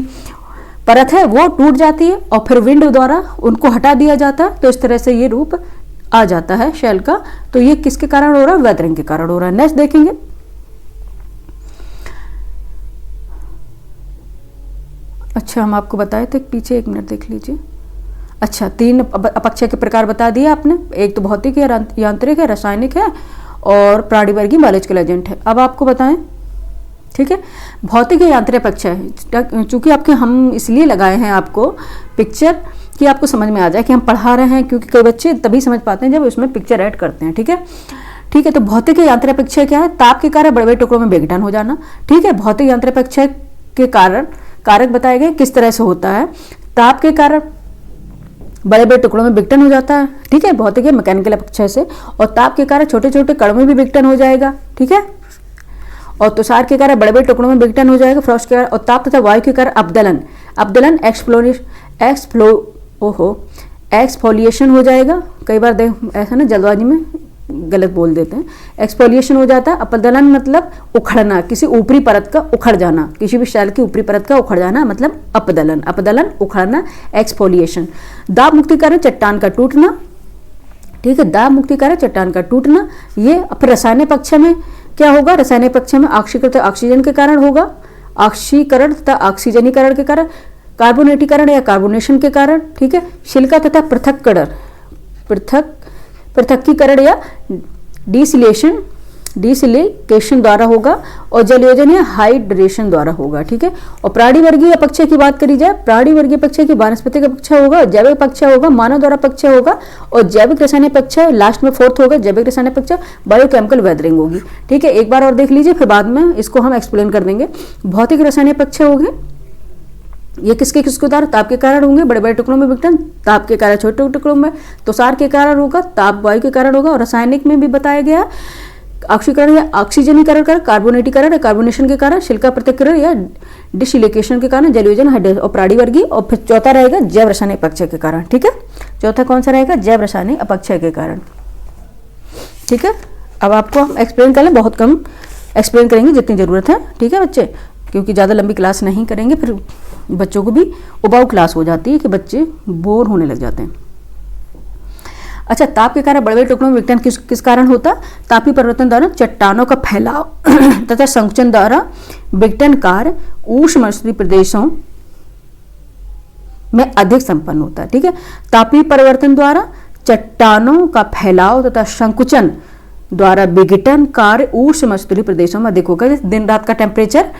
परत है वो टूट जाती है और फिर विंड द्वारा उनको हटा दिया जाता है। तो इस तरह से ये रूप आ जाता है शेल का। तो ये किसके कारण हो रहा है? वेदरिंग के कारण हो रहा है। नेक्स्ट देखेंगे, अच्छा हम आपको बताए थे पीछे, एक मिनट देख लीजिए। अच्छा, 3 अपक्षय के प्रकार बता दिए आपने। एक तो भौतिक है, यांत्रिक है, रासायनिक है और प्राणीवर्गीय बायोलॉजिकल एजेंट है। अब आपको बताएं, ठीक है, भौतिक या यांत्रिक अपक्षय, चूंकि आपके हम इसलिए लगाए हैं आपको पिक्चर कि आपको समझ में आ जाए कि हम पढ़ा रहे हैं, क्योंकि कई बच्चे तभी समझ पाते हैं जब उसमें पिक्चर ऐड करते हैं। ठीक है, तो भौतिक या यांत्रिक अपक्षय क्या है? ताप के कारण बड़े बड़े टुकड़ों में विघटन हो जाना। ठीक है, भौतिक यांत्रिक अपक्षय के कारण कारक बताए गए किस तरह से होता है। ताप के कारण बड़े बड़े टुकड़ों में विघटन हो जाता है। ठीक है, भौतिक या मैकेनिकल अपक्षय से। और ताप के कारण छोटे छोटे कण में भी विघटन हो जाएगा। ठीक है, और तुषार के कारण बड़े बड़े टुकड़ों में विघटन हो जाएगा। फ्रॉस्ट के कारण, और ताप तथा वायु के कारण अपदलन एक्सफोलिएशन हो जाएगा। कई बार ऐसा ना जल्दबाजी में गलत बोल देते हैं। एक्सफोलिएशन हो जाता है। अपदलन मतलब उखड़ना, किसी ऊपरी परत का उखड़ जाना, किसी भी शैल की ऊपरी परत का उखड़ जाना मतलब अपदलन। अपदलन, उखड़ना, एक्सफोलिएशन। दाब मुक्तिकारक चट्टान का टूटना, ठीक है, दाब मुक्तिकारक चट्टान का टूटना। ये फिर रासायनिक पक्ष में क्या होगा, रासायनिक पक्ष में ऑक्सीकरण ऑक्सीजन के कारण होगा, ऑक्सीकरण तथा ऑक्सीजनीकरण के कारण, कार्बोनेटीकरण या कार्बोनेशन के कारण, ठीक है। शिलिका तथा पृथक्करण, पृथक्कीकरण या डिसिलिकेशन द्वारा होगा, और जलयोजन या हाइड्रेशन द्वारा होगा, ठीक है। और प्राणीवर्गीय अपक्षय की बात करी जाए, प्राणीवर्गीय अपक्षय की वानस्पतिक अपक्षय होगा, जैविक अपक्षय होगा, मानव द्वारा अपक्षय होगा, और जैविक रासायनिक अपक्षय लास्ट में फोर्थ होगा, जैविक रासायनिक अपक्षय, बायोकेमिकल वेदरिंग होगी, ठीक है। एक बार और देख लीजिए, फिर बाद में इसको हम एक्सप्लेन कर देंगे। भौतिक रासायनिक अपक्षय होंगे, ये किसके द्वारा, ताप के कारण होंगे, बड़े बड़े टुकड़ों में विघटन, ताप के कारण छोटे टुकड़ों में, तुषार के कारण होगा, ताप वायु के कारण होगा, और रासायनिक में भी बताया गया ऑक्सीकरण या ऑक्सीजनीकरण कर, कार्बोनेटीकरण या कार्बोनेशन के कारण, शिलिका पृथक्करण या डिसिलिकेशन के कारण, जलयोजन, हाइड्रेशन, और प्राणीवर्गीय, और फिर चौथा रहेगा जैव रासायनिक अपक्षय के कारण, ठीक है। चौथा कौन सा रहेगा, जैव रासायनिक अपक्षय के कारण, ठीक है। अब आपको हम एक्सप्लेन कर लें, बहुत कम एक्सप्लेन करेंगे जितनी जरूरत है, ठीक है बच्चे, क्योंकि ज़्यादा लंबी क्लास नहीं करेंगे, फिर बच्चों को भी उबाऊ क्लास हो जाती है कि बच्चे बोर होने लग जाते हैं। अच्छा, ताप के कारण बड़े बड़े टुकड़ों में विघटन किस कारण होता, तापीय परिवर्तन द्वारा चट्टानों का फैलाव तथा संकुचन द्वारा विघटन कार्य उष्णमंडलीय प्रदेशों में अधिक संपन्न होता है, ठीक है। तापीय परिवर्तन द्वारा चट्टानों का फैलाव तथा संकुचन द्वारा विघटन कार्य उष्णमंडलीय प्रदेशों में अधिक होगा। दिन रात का टेम्परेचर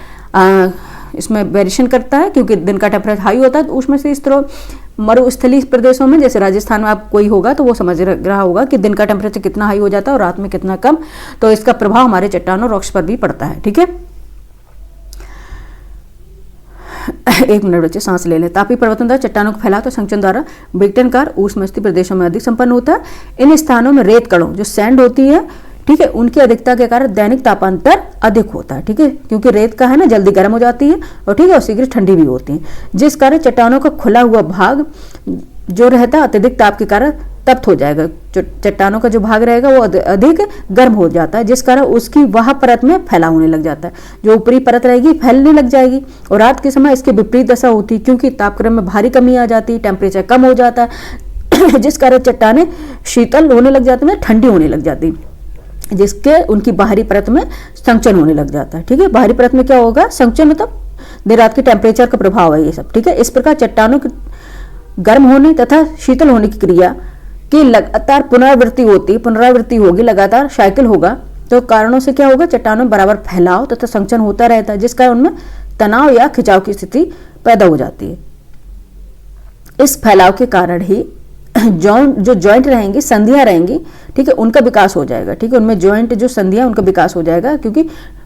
इसमें वेरिएशन करता है, क्योंकि दिन का टेम्परेचर हाई होता है, तो उष्णमंडलीय स्तरों, मरुस्थलीय प्रदेशों में, जैसे राजस्थान में आप कोई होगा तो वो समझ रहा होगा कि दिन का टेम्परेचर कितना हाई हो जाता है और रात में कितना कम, तो इसका प्रभाव हमारे चट्टानों रॉक्स पर भी पड़ता है, ठीक है। एक मिनट बच्चे सांस ले लें। तापीय परिवर्तन द्वारा चट्टानों को फैलाव तो संकुचन द्वारा विघटन कार्य उष्णमंडलीय प्रदेशों में अधिक संपन्न होता है। इन स्थानों में रेत कणों जो सैंड होती है, ठीक है, उनकी अधिकता के कारण दैनिक तापांतर अधिक होता है, ठीक है, क्योंकि रेत का है ना जल्दी गर्म हो जाती है, और ठीक है, और शीघ्र ठंडी भी होती है, जिस कारण चट्टानों का खुला हुआ भाग जो रहता है अत्यधिक ताप के कारण तप्त हो जाएगा। चट्टानों का जो भाग रहेगा वो अधिक गर्म हो जाता है, जिस कारण उसकी वह परत में फैलाव होने लग जाता है। जो ऊपरी परत रहेगी फैलने लग जाएगी, और रात के समय इसकी विपरीत दशा होती है, क्योंकि तापक्रम में भारी कमी आ जाती है, टेम्परेचर कम हो जाता है, जिस कारण चट्टानें शीतल होने लग जाती है, ठंडी होने लग जाती है, जिसके उनकी बाहरी परत में संकुचन होने लग जाता है, ठीक है। बाहरी परत में क्या होगा, संकुचन, मतलब दिन रात के टेम्परेचर का प्रभाव है ये सब, ठीक है। इस प्रकार चट्टानों के गर्म होने तथा शीतल होने की क्रिया की लगातार पुनरावृत्ति होगी, लगातार साइकिल होगा, तो कारणों से क्या होगा, चट्टानों में बराबर फैलाव तथा संकुचन होता रहता है, जिस कारण उनमें तनाव या खिंचाव की स्थिति पैदा हो जाती है। इस फैलाव के कारण ही जो जॉइंट रहेंगी, संधियां रहेंगी, ठीक है, उनका विकास हो जाएगा, ठीक है। उनमें जॉइंट जो संधियां उनका विकास हो जाएगा, क्योंकि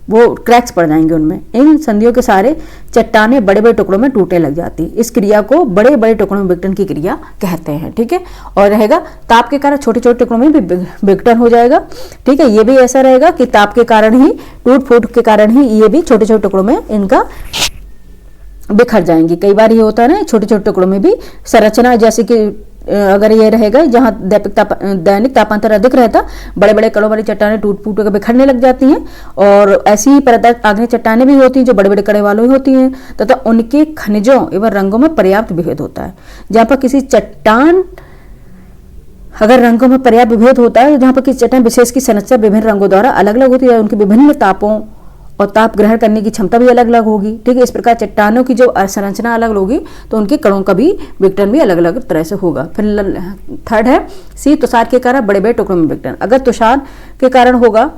वो क्रैक्स पड़ जाएंगे उनमें। इन संधियों के सारे चट्टानें बड़े बड़े टुकड़ों में टूटने लग जाती। इस क्रिया को बड़े बड़े टुकड़ों में विघटन की क्रिया कहते हैं, ठीक है। और रहेगा ताप के कारण छोटे छोटे टुकड़ों में भी विघटन हो जाएगा, ठीक है। ये भी ऐसा रहेगा कि ताप के कारण ही, टूट फूट के कारण ही ये भी छोटे छोटे टुकड़ों में इनका बिखर जाएंगी। कई बार ये होता है ना, छोटे छोटे टुकड़ों में भी संरचना, जैसे कि अगर ये रहेगा जहाँ दैनिक तापांतर अधिक रहता, बड़े बड़े कणों वाली चट्टानें टूट फूट कर बिखरने लग जाती हैं, और ऐसी ही परत आग्नेय चट्टानें भी होती हैं जो बड़े बड़े कणों वालों ही होती हैं, तथा उनके खनिजों एवं रंगों में पर्याप्त विभेद होता है। जहाँ पर किसी चट्टान अगर रंगों में पर्याप्त विभेद होता है, जहाँ पर किसी चट्टान विशेष की संरचना विभिन्न रंगों द्वारा अलग अलग होती है, उनके विभिन्न तापों और ताप ग्रहण करने की क्षमता भी अलग अलग होगी, ठीक है। इस प्रकार चट्टानों की जो संरचना अलग होगी, तो उनके कणों का भी विघटन भी अलग अलग तरह से होगा। फिर थर्ड है सी, तुषार के कारण बड़े बड़े टुकड़ों में विघटन। अगर तुषार के कारण होगा,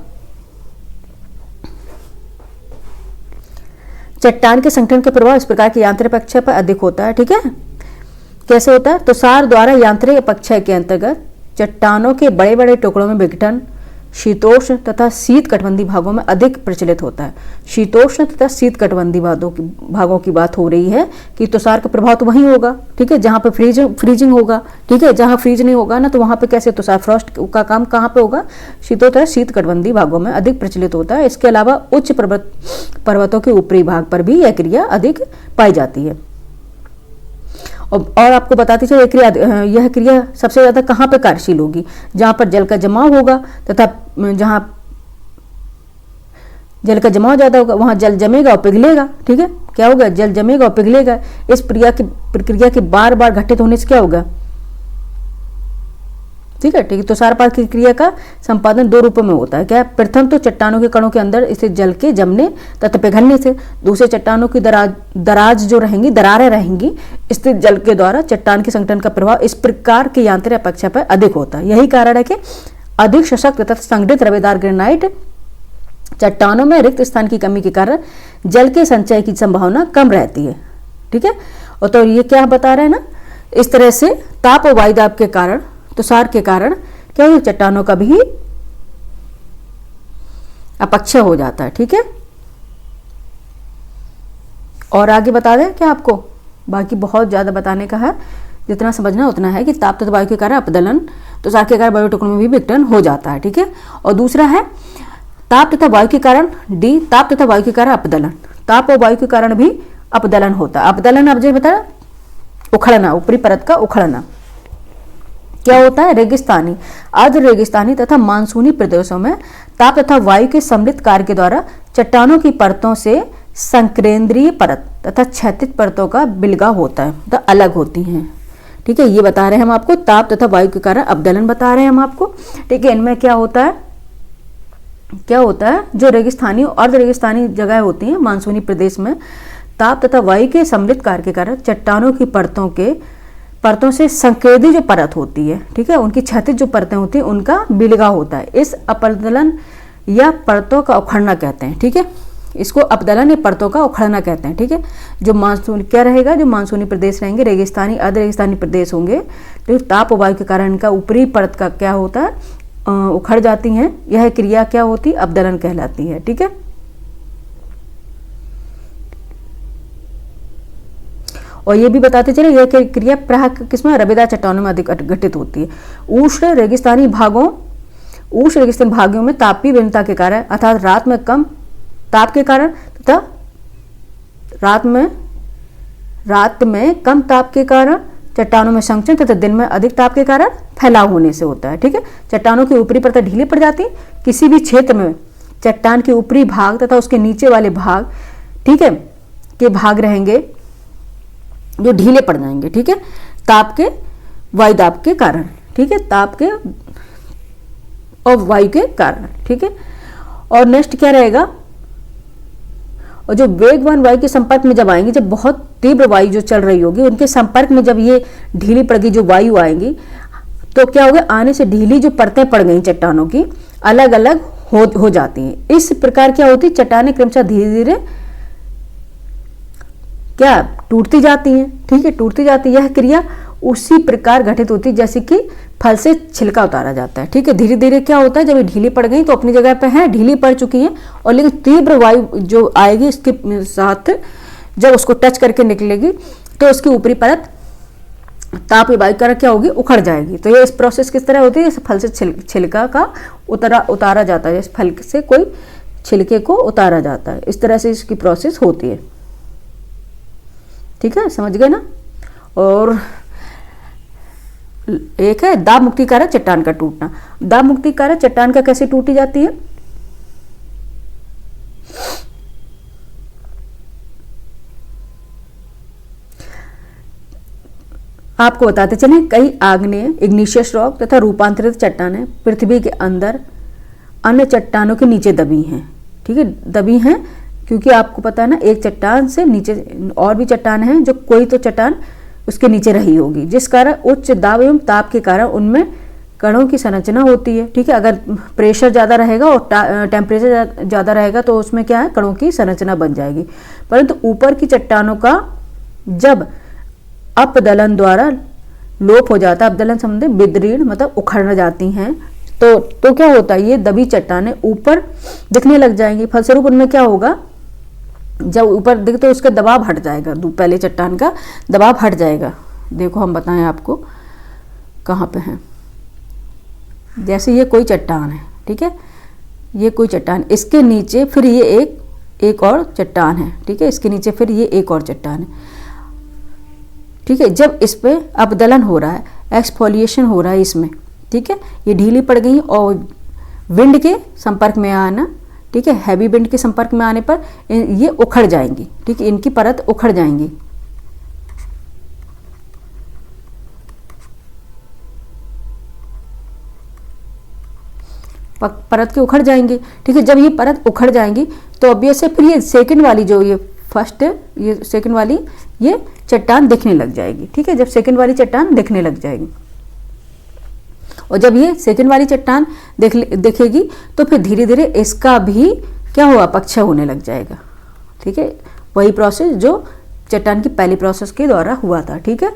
चट्टान के संगठन के प्रभाव इस प्रकार के यांत्रिक अपक्षय पर अधिक होता है, ठीक है। कैसे होता है, तुषार द्वारा यांत्रिक अपक्षय के अंतर्गत चट्टानों के बड़े बड़े टुकड़ों में विघटन शीतोष्ण तथा शीत कटिबंधीय भागों में अधिक प्रचलित होता है। शीतोष्ण तथा शीत कटिबंधीय भागों की बात हो रही है कि तुषार का प्रभाव तो वहीं होगा, ठीक है, जहाँ पे फ्रीजिंग होगा, ठीक है। जहाँ फ्रीज नहीं होगा ना, तो वहाँ पे कैसे तुषार, फ्रॉस्ट का काम कहाँ पे होगा, शीतोष्ण शीत कटिबंधीय भागों में अधिक प्रचलित होता है। इसके अलावा उच्च पर्वतों के ऊपरी भाग पर भी यह क्रिया अधिक पाई जाती है। और आपको बताते चले यह क्रिया सबसे ज़्यादा कहाँ पे कार्यशील होगी? जहाँ पर जल का जमाव होगा तथा जहाँ जल का जमाव ज़्यादा होगा वहाँ जल जमेगा और पिघलेगा। ठीक है, क्या होगा? जल जमेगा और पिघलेगा। इस प्रक्रिया के बार बार घटित होने से क्या होगा? ठीक है, तुषारपात की क्रिया का संपादन दो रूपों में होता है। क्या? प्रथम तो चट्टानों के कणों के अंदर स्थित जल के जमने तथा पिघलने से, दूसरे चट्टानों की दरारें रहेंगी स्थित जल के द्वारा चट्टान के संगठन का प्रभाव इस प्रकार के यांत्रिक अपेक्षा पर अधिक होता है। यही कारण है कि अधिक सशक्त तथा संगठित रवेदार ग्रेनाइट चट्टानों में रिक्त स्थान की कमी के कारण जल के संचय की संभावना कम रहती है। ठीक है, और तो ये क्या बता रहे हैं ना, इस तरह से ताप और वायुदाब के कारण, तुषार के कारण क्या हो, चट्टानों का भी अपक्षय हो जाता है। ठीक है, और आगे बता दें क्या आपको? बाकी बहुत ज्यादा बताने का है, जितना समझना उतना है कि ताप तथा वायु के कारण अपदलन, तुषार के कारण वायु टुकड़ों में भी विघटन हो जाता है। ठीक है, और दूसरा है ताप तथा वायु के कारण डी, ताप तथा वायु के कारण अपदलन। ताप और वायु के कारण भी अपदलन होता है। अपदलन आप जो बताया, उखड़ना, ऊपरी परत का उखड़ना। क्या होता है? रेगिस्तानी, अर्ध रेगिस्तानी तथा मानसूनी प्रदेशों में ताप तथा वायु के सम्मिलित कार्य के द्वारा चट्टानों की परतों से संकेंद्रीय परत तथा क्षैतिज परतों का बिलगाव होता है, तो अलग होती हैं। ठीक है, ये बता रहे हैं हम आपको, ताप तथा वायु के कारण अपदलन बता रहे हैं हम आपको। ठीक है, इनमें क्या होता है, जो रेगिस्तानी और अर्ध रेगिस्तानी जगह होती हैं मानसूनी प्रदेश में, ताप तथा वायु के सम्मिलित कार्य के कारण चट्टानों की परतों से संकेंद्रीय जो परत होती है, ठीक है, उनकी क्षैतिज जो परतें होती हैं उनका बिलगाव होता है। इस अपदलन या परतों का उखड़ना कहते हैं। ठीक है, इसको अपदलन या परतों का उखड़ना कहते हैं। ठीक है, जो मानसून क्या रहेगा, जो मानसूनी प्रदेश रहेंगे, रेगिस्तानी अर्ध रेगिस्तानी प्रदेश होंगे, तो ताप और वायु के कारण इनका ऊपरी परत का क्या होता है, उखड़ जाती हैं। यह क्रिया क्या होती है? अपदलन कहलाती है। ठीक है, और ये भी बताते चले यह क्रिया प्राय किसमें, रवेदार चट्टानों में अधिक घटित होती है। उष्ण रेगिस्तानी भागों में तापीय भिन्नता के कारण, अर्थात रात में कम ताप के कारण तथा रात में कम ताप के कारण चट्टानों में संकुचन तथा दिन में अधिक ताप के कारण फैलाव होने से होता है। ठीक है, चट्टानों की ऊपरी परत ढीली पड़ जाती है। किसी भी क्षेत्र में चट्टान के ऊपरी भाग तथा उसके नीचे वाले भाग, ठीक है, के भाग रहेंगे जो ढीले पड़ जाएंगे। ठीक है, ताप के वायुदाब के कारण। ठीक है, ताप के और वायु के कारण। ठीक है, और नेक्स्ट क्या रहेगा, और जो वेगवान वायु के संपर्क में जब आएंगी, जब बहुत तीव्र वायु जो चल रही होगी उनके संपर्क में जब ये ढीली पड़ गई जो वायु आएंगी, तो क्या होगा, आने से ढीली जो परतें पड़ गई चट्टानों की अलग अलग हो जाती हैं। इस प्रकार क्या होती है, चट्टानें क्रमशः धीरे धीरे क्या टूटती जाती हैं। ठीक है, टूटती जाती है। यह क्रिया उसी प्रकार घटित होती है जैसे कि फल से छिलका उतारा जाता है। ठीक है, धीरे धीरे क्या होता है, जब ये ढीली पड़ गई तो अपनी जगह पे है, ढीली पड़ चुकी है, और लेकिन तीव्र वायु जो आएगी इसके साथ जब उसको टच करके निकलेगी तो उसकी ऊपरी परत ताप वायु कारण क्या होगी, उखड़ जाएगी। तो ये इस प्रोसेस किस तरह होती है, जैसे फल से छिलका का उतारा जाता है, जैसे फल से कोई छिलके को उतारा जाता है, इस तरह से इसकी प्रोसेस होती है। ठीक है, समझ गए ना। और एक है दाब मुक्ति कारक चट्टान का टूटना। दाब मुक्ति कारक चट्टान का कैसे टूटी जाती है, आपको बताते चलें। कई आग्नेय, इग्निशियस रॉक तथा रूपांतरित चट्टानें पृथ्वी के अंदर अन्य चट्टानों के नीचे दबी हैं। ठीक है, दबी हैं क्योंकि आपको पता है ना, एक चट्टान से नीचे और भी चट्टान हैं, जो कोई तो चट्टान उसके नीचे रही होगी, जिस कारण उच्च दाब एवं ताप के कारण उनमें कणों की संरचना होती है। ठीक है, अगर प्रेशर ज़्यादा रहेगा और टेम्परेचर ज़्यादा रहेगा तो उसमें क्या है, कणों की संरचना बन जाएगी। परंतु ऊपर की चट्टानों का जब अपदलन द्वारा लोप हो जाता है, अपदलन संबंधी विदीर्ण मतलब उखड़ जाती हैं, तो क्या होता है, ये दबी चट्टानें ऊपर दिखने लग जाएंगी। फलस्वरूप उनमें क्या होगा, जब ऊपर दिखे तो उसका दबाव हट जाएगा, पहले चट्टान का दबाव हट जाएगा। देखो हम बताएं आपको कहाँ पे हैं। जैसे ये कोई चट्टान है, ठीक है, ये कोई चट्टान, इसके नीचे फिर ये एक और चट्टान है। ठीक है, इसके नीचे फिर ये एक और चट्टान है। ठीक है, जब इस पे अपदलन हो रहा है, एक्सफोलिएशन हो रहा है इसमें, ठीक है, ये ढीली पड़ गई और विंड के संपर्क में आना, ठीक है, हैवी विंड के संपर्क में आने पर ये उखड़ जाएंगी, ठीक है, इनकी परत उखड़ जाएंगी। परत के उखड़ जाएंगी, ठीक है। जब ये परत उखड़ जाएंगी तो ऑब्वियस है फिर ये सेकंड वाली जो ये फर्स्ट ये सेकंड वाली ये चट्टान दिखने लग जाएगी, ठीक है। जब सेकंड वाली चट्टान दिखने लग जाएगी और जब ये सेकंड वाली चट्टान दिखेगी तो फिर धीरे धीरे इसका भी क्या हुआ, अपक्षय होने लग जाएगा, ठीक है। वही प्रोसेस जो चट्टान की पहली प्रोसेस के द्वारा हुआ था, ठीक है,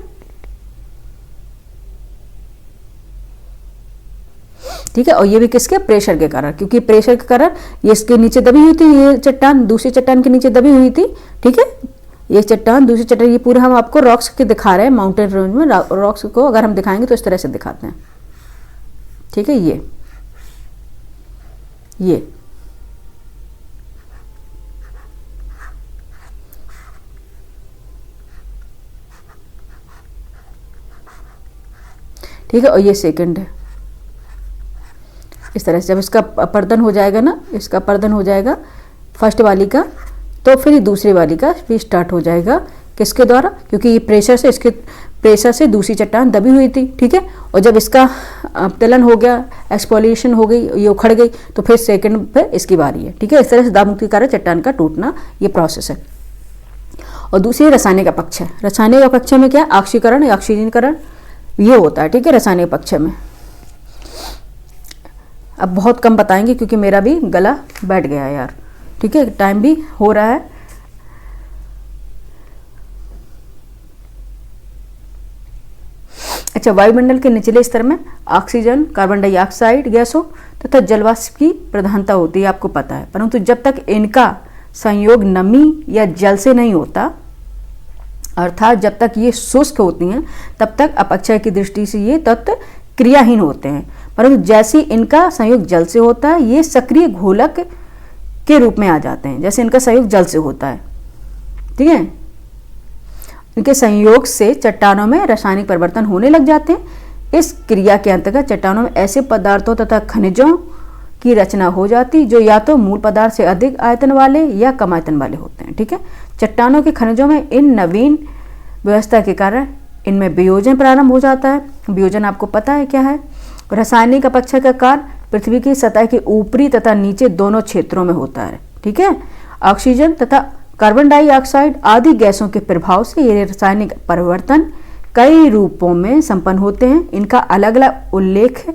ठीक है। और ये भी किसके, प्रेशर के कारण, क्योंकि प्रेशर के कारण ये इसके नीचे दबी हुई थी, ये चट्टान दूसरी चट्टान के नीचे दबी हुई थी, ठीक है। ये चट्टान दूसरी चट्टान, ये पूरे हम आपको रॉक्स के दिखा रहे हैं, माउंटेन रेंज में रॉक्स को अगर हम दिखाएंगे तो इस तरह से दिखाते हैं, ठीक है। ये ठीक है, और ये सेकंड है। इस तरह से जब इसका अपर्दन हो जाएगा ना, इसका अपर्दन हो जाएगा फर्स्ट वाली का, तो फिर दूसरी वाली का भी स्टार्ट हो जाएगा, किसके द्वारा, क्योंकि ये प्रेशर से, इसके प्रेशर से दूसरी चट्टान दबी हुई थी, ठीक है। और जब इसका अपतलन हो गया, एक्सफोलिएशन हो गई, ये उखड़ गई, तो फिर सेकंड पे इसकी बारी है, ठीक है। इस तरह से दाब मुक्ति के कारण चट्टान का टूटना ये प्रोसेस है। और दूसरी रासायनिक अपक्षय, रासायनिक अपक्षय में क्या, ऑक्सीकरण या ऑक्सीजनीकरण ये होता है, ठीक है, रासायनिक अपक्षय में। अब बहुत कम बताएंगे क्योंकि मेरा भी गला बैठ गया है यार, ठीक है, टाइम भी हो रहा है। अच्छा, वायुमंडल के निचले स्तर में ऑक्सीजन, कार्बन डाइऑक्साइड गैसों तथा जलवाष्प की प्रधानता होती है, आपको पता है। परंतु जब तक इनका संयोग नमी या जल से नहीं होता, अर्थात जब तक ये शुष्क होती हैं, तब तक अपक्षय की दृष्टि से ये तत्व क्रियाहीन होते हैं। परंतु जैसे इनका संयोग जल से होता है, ये सक्रिय घोलक के रूप में आ जाते हैं, जैसे इनका संयोग जल से होता है, ठीक है। इनके संयोग से चट्टानों में रासायनिक परिवर्तन होने लग जाते हैं। इस क्रिया के अंतर्गत चट्टानों में ऐसे पदार्थों तथा खनिजों की रचना हो जाती जो या तो मूल पदार्थ से अधिक आयतन वाले या कम आयतन वाले होते हैं, ठीक है। चट्टानों के खनिजों में इन नवीन व्यवस्था के कारण इनमें वियोजन प्रारंभ हो जाता है। वियोजन आपको पता है क्या है। रासायनिक अपक्षय का कार्य पृथ्वी की सतह के ऊपरी तथा नीचे दोनों क्षेत्रों में होता है, ठीक है। ऑक्सीजन तथा कार्बन डाइऑक्साइड आदि गैसों के प्रभाव से ये रासायनिक परिवर्तन कई रूपों में संपन्न होते हैं। इनका अलग अलग उल्लेख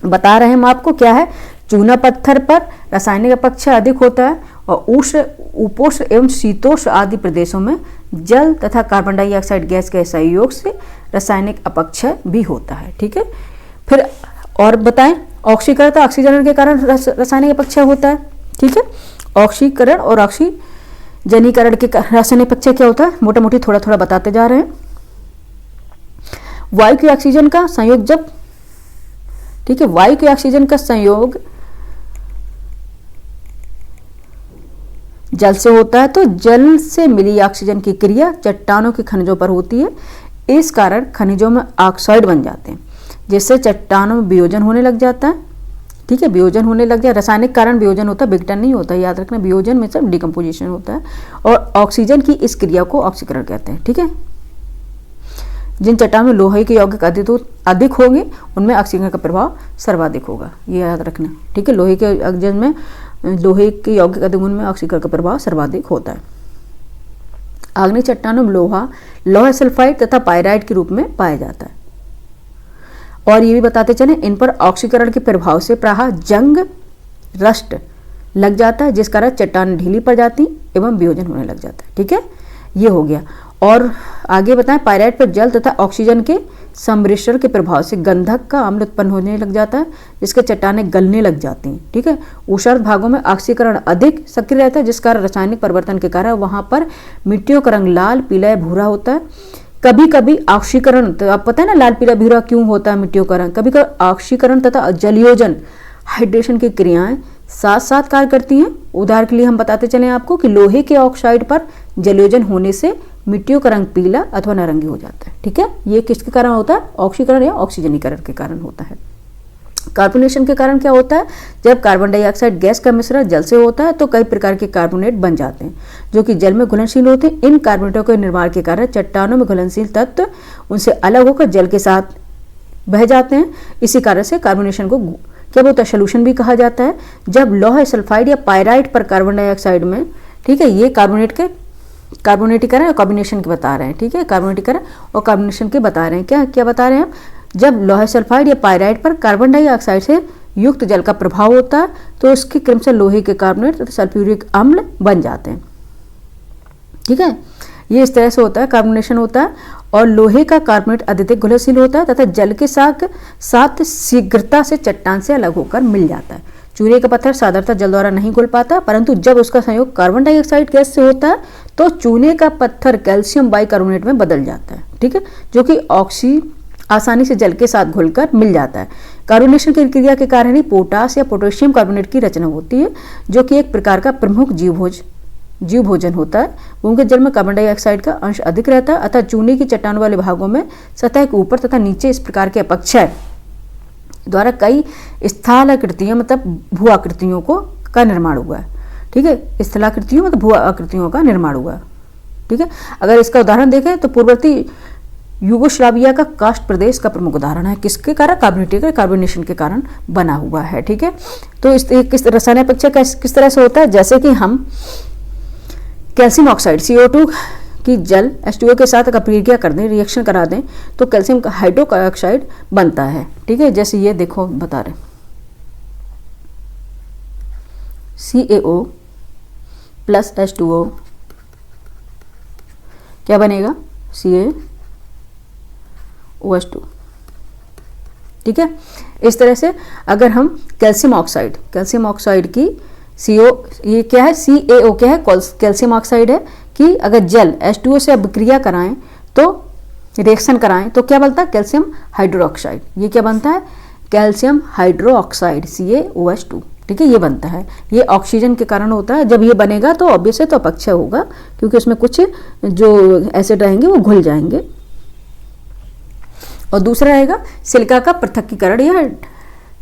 बता रहे हैं हम आपको, क्या है। चूना पत्थर पर रासायनिक अपक्षय अधिक होता है और उष्ण, उपोष्ण एवं शीतोष्ण आदि प्रदेशों में जल तथा कार्बन डाइऑक्साइड गैस के सहयोग से रासायनिक अपक्षय भी होता है, ठीक है। फिर और बताएं, ऑक्सीकरण तो ऑक्सीजन के कारण रासायनिक अपक्षय होता है, ठीक है। ऑक्सीकरण और ऑक्सीजनीकरण के रासायनिक अपक्षय क्या होता है, मोटा मोटी थोड़ा थोड़ा बताते जा रहे हैं। वायु के ऑक्सीजन का संयोग जब, ठीक है, वायु के ऑक्सीजन का संयोग जल से होता है तो जल से मिली ऑक्सीजन की क्रिया चट्टानों के खनिजों पर होती है। इस कारण खनिजों में ऑक्साइड बन जाते हैं, जिससे चट्टानों में वियोजन होने लग जाता है, ठीक है। वियोजन होने लग जाए, रासायनिक कारण वियोजन होता है, विघटन नहीं होता, याद रखना। वियोजन में सब डिकम्पोजिशन होता है और ऑक्सीजन की इस क्रिया को ऑक्सीकरण कहते हैं, ठीक है। जिन चट्टानों में लोहे के यौगिक अधिक होंगे उनमें ऑक्सीजन का प्रभाव सर्वाधिक होगा, ये याद रखना, ठीक है। लोहे के ऑक्सीजन में, लोहे के यौगिक अधिक में ऑक्सीकरण का प्रभाव सर्वाधिक होता है। आग्नेय चट्टानों में लोहा सल्फाइड तथा पायराइट के रूप में पाया जाता है। और ये भी बताते चले, इन पर ऑक्सीकरण के प्रभाव से प्रायः जंग रस्ट लग जाता है, जिस कारण चट्टान ढीली पड़ जाती एवं वियोजन होने लग जाता है, ठीक है। ये हो गया। और आगे बताएं, पायराइट पर जल तथा ऑक्सीजन के सम्मिश्रण के प्रभाव से गंधक का अम्ल उत्पन्न होने लग जाता है, जिसके चट्टानें गलने लग जाती हैं, ठीक है। ऊषर्ध भागों में ऑक्सीकरण अधिक सक्रिय रहता है, जिस कारण रासायनिक परिवर्तन के कारण वहां पर मिट्टियों का रंग लाल, पीला या भूरा होता है। कभी कभी ऑक्सीकरण, तो आप पता है ना लाल पीला भूरा क्यों होता है मिट्टियों का रंग, कभी कभी ऑक्सीकरण तथा जलयोजन हाइड्रेशन की क्रियाएं साथ साथ कार्य करती हैं उदाहरण के लिए हम बताते चलें आपको कि लोहे के ऑक्साइड पर जलयोजन होने से मिट्टियों का रंग पीला अथवा नारंगी हो जाता है। ठीक है, ये किसके कारण होता है? ऑक्सीकरण या ऑक्सीजनीकरण के कारण होता है। कार्बोनेशन के कारण क्या होता है? जब कार्बन डाइऑक्साइड गैस का मिश्रण जल से होता है तो कई प्रकार के कार्बोनेट बन जाते हैं जो कि जल में घुलनशील होते हैं। इन कार्बोनेटों के निर्माण के कारण चट्टानों में घुलनशील तत्व उनसे अलग होकर जल के साथ बह जाते हैं। इसी कारण से कार्बोनेशन को क्या बोलता है? सोल्यूशन भी कहा जाता है। जब लौह सल्फाइड या पायराइट पर कार्बन डाइऑक्साइड में, ठीक है, ये कार्बोनेटीकरण और कार्बोनेशन के बता रहे हैं। ठीक है, कार्बोनेटीकरण और कार्बोनेशन के बता रहे हैं। क्या क्या बता रहे हैं हम? जब लौह सल्फाइड या पायराइट पर कार्बन डाइऑक्साइड से युक्त जल का प्रभाव होता है तो उसके क्रमशः लोहे के कार्बोनेट तथा सल्फ्यूरिक अम्ल बन जाते हैं। ठीक है, ये इस तरह से होता है, कार्बोनेशन होता है। और लोहे का कार्बोनेट अत्यधिक घुलनशील होता है तथा जल के साथ शीघ्रता से चट्टान से अलग होकर मिल जाता है। चूने का पत्थर साधारणतः जल द्वारा नहीं घुल पाता, परंतु जब उसका संयोग कार्बन डाइऑक्साइड गैस से होता है तो चूने का पत्थर कैल्शियम बाइकार्बोनेट में बदल जाता है। ठीक है, जो कि आसानी से जल के साथ घुलकर मिल जाता है। कार्बोनेशन की क्रिया के कारण ही पोटास या पोटेशियम कार्बोनेट की रचना होती है, जो कि एक प्रकार का प्रमुख जीव भोजन होता है। भूमिगत जल में कार्बन डाइऑक्साइड का अंश अधिक रहता है, अतः चूने की चट्टान वाले भागों में सतह के ऊपर तथा नीचे इस प्रकार के अपक्षय द्वारा कई स्थलाकृतियों मतलब भू आकृतियों का निर्माण हुआ है। ठीक है, स्थलाकृतियों मतलब भू आकृतियों का निर्माण हुआ है। ठीक है, अगर इसका उदाहरण देखें तो पूर्ववर्ती यूगोस्लाविया का कास्ट प्रदेश का प्रमुख उदाहरण है। किसके कारण? कार्बोनेशन के कारण बना हुआ है। ठीक है, तो किस रासायनिक अपक्षय किस तरह से होता है? जैसे कि हम कैल्शियम ऑक्साइड CO2 की जल H2O के साथ अगर प्रतिक्रिया कर दें, रिएक्शन करा दें तो कैल्शियम हाइड्रोक्साइड बनता है। ठीक है, जैसे ये देखो बता रहे CaO प्लस H2O क्या बनेगा? CaOH2। ठीक है, इस तरह से अगर हम कैल्शियम ऑक्साइड की ये क्या है? CaO क्या है? कैल्शियम ऑक्साइड है कि अगर जल H2O से अभिक्रिया कराएं तो रिएक्शन कराएं तो क्या बनता है? Calcium hydroxide. ये क्या बनता है? Calcium hydroxide CaOH2। ठीक है, ये बनता है। ये ऑक्सीजन के कारण होता है। जब ये बनेगा तो ऑब्वियस है तो अपक्षय होगा, क्योंकि उसमें कुछ जो एसिड रहेंगे वो घुल जाएंगे। और दूसरा रहेगा सिलिका का पृथक्कीकरण या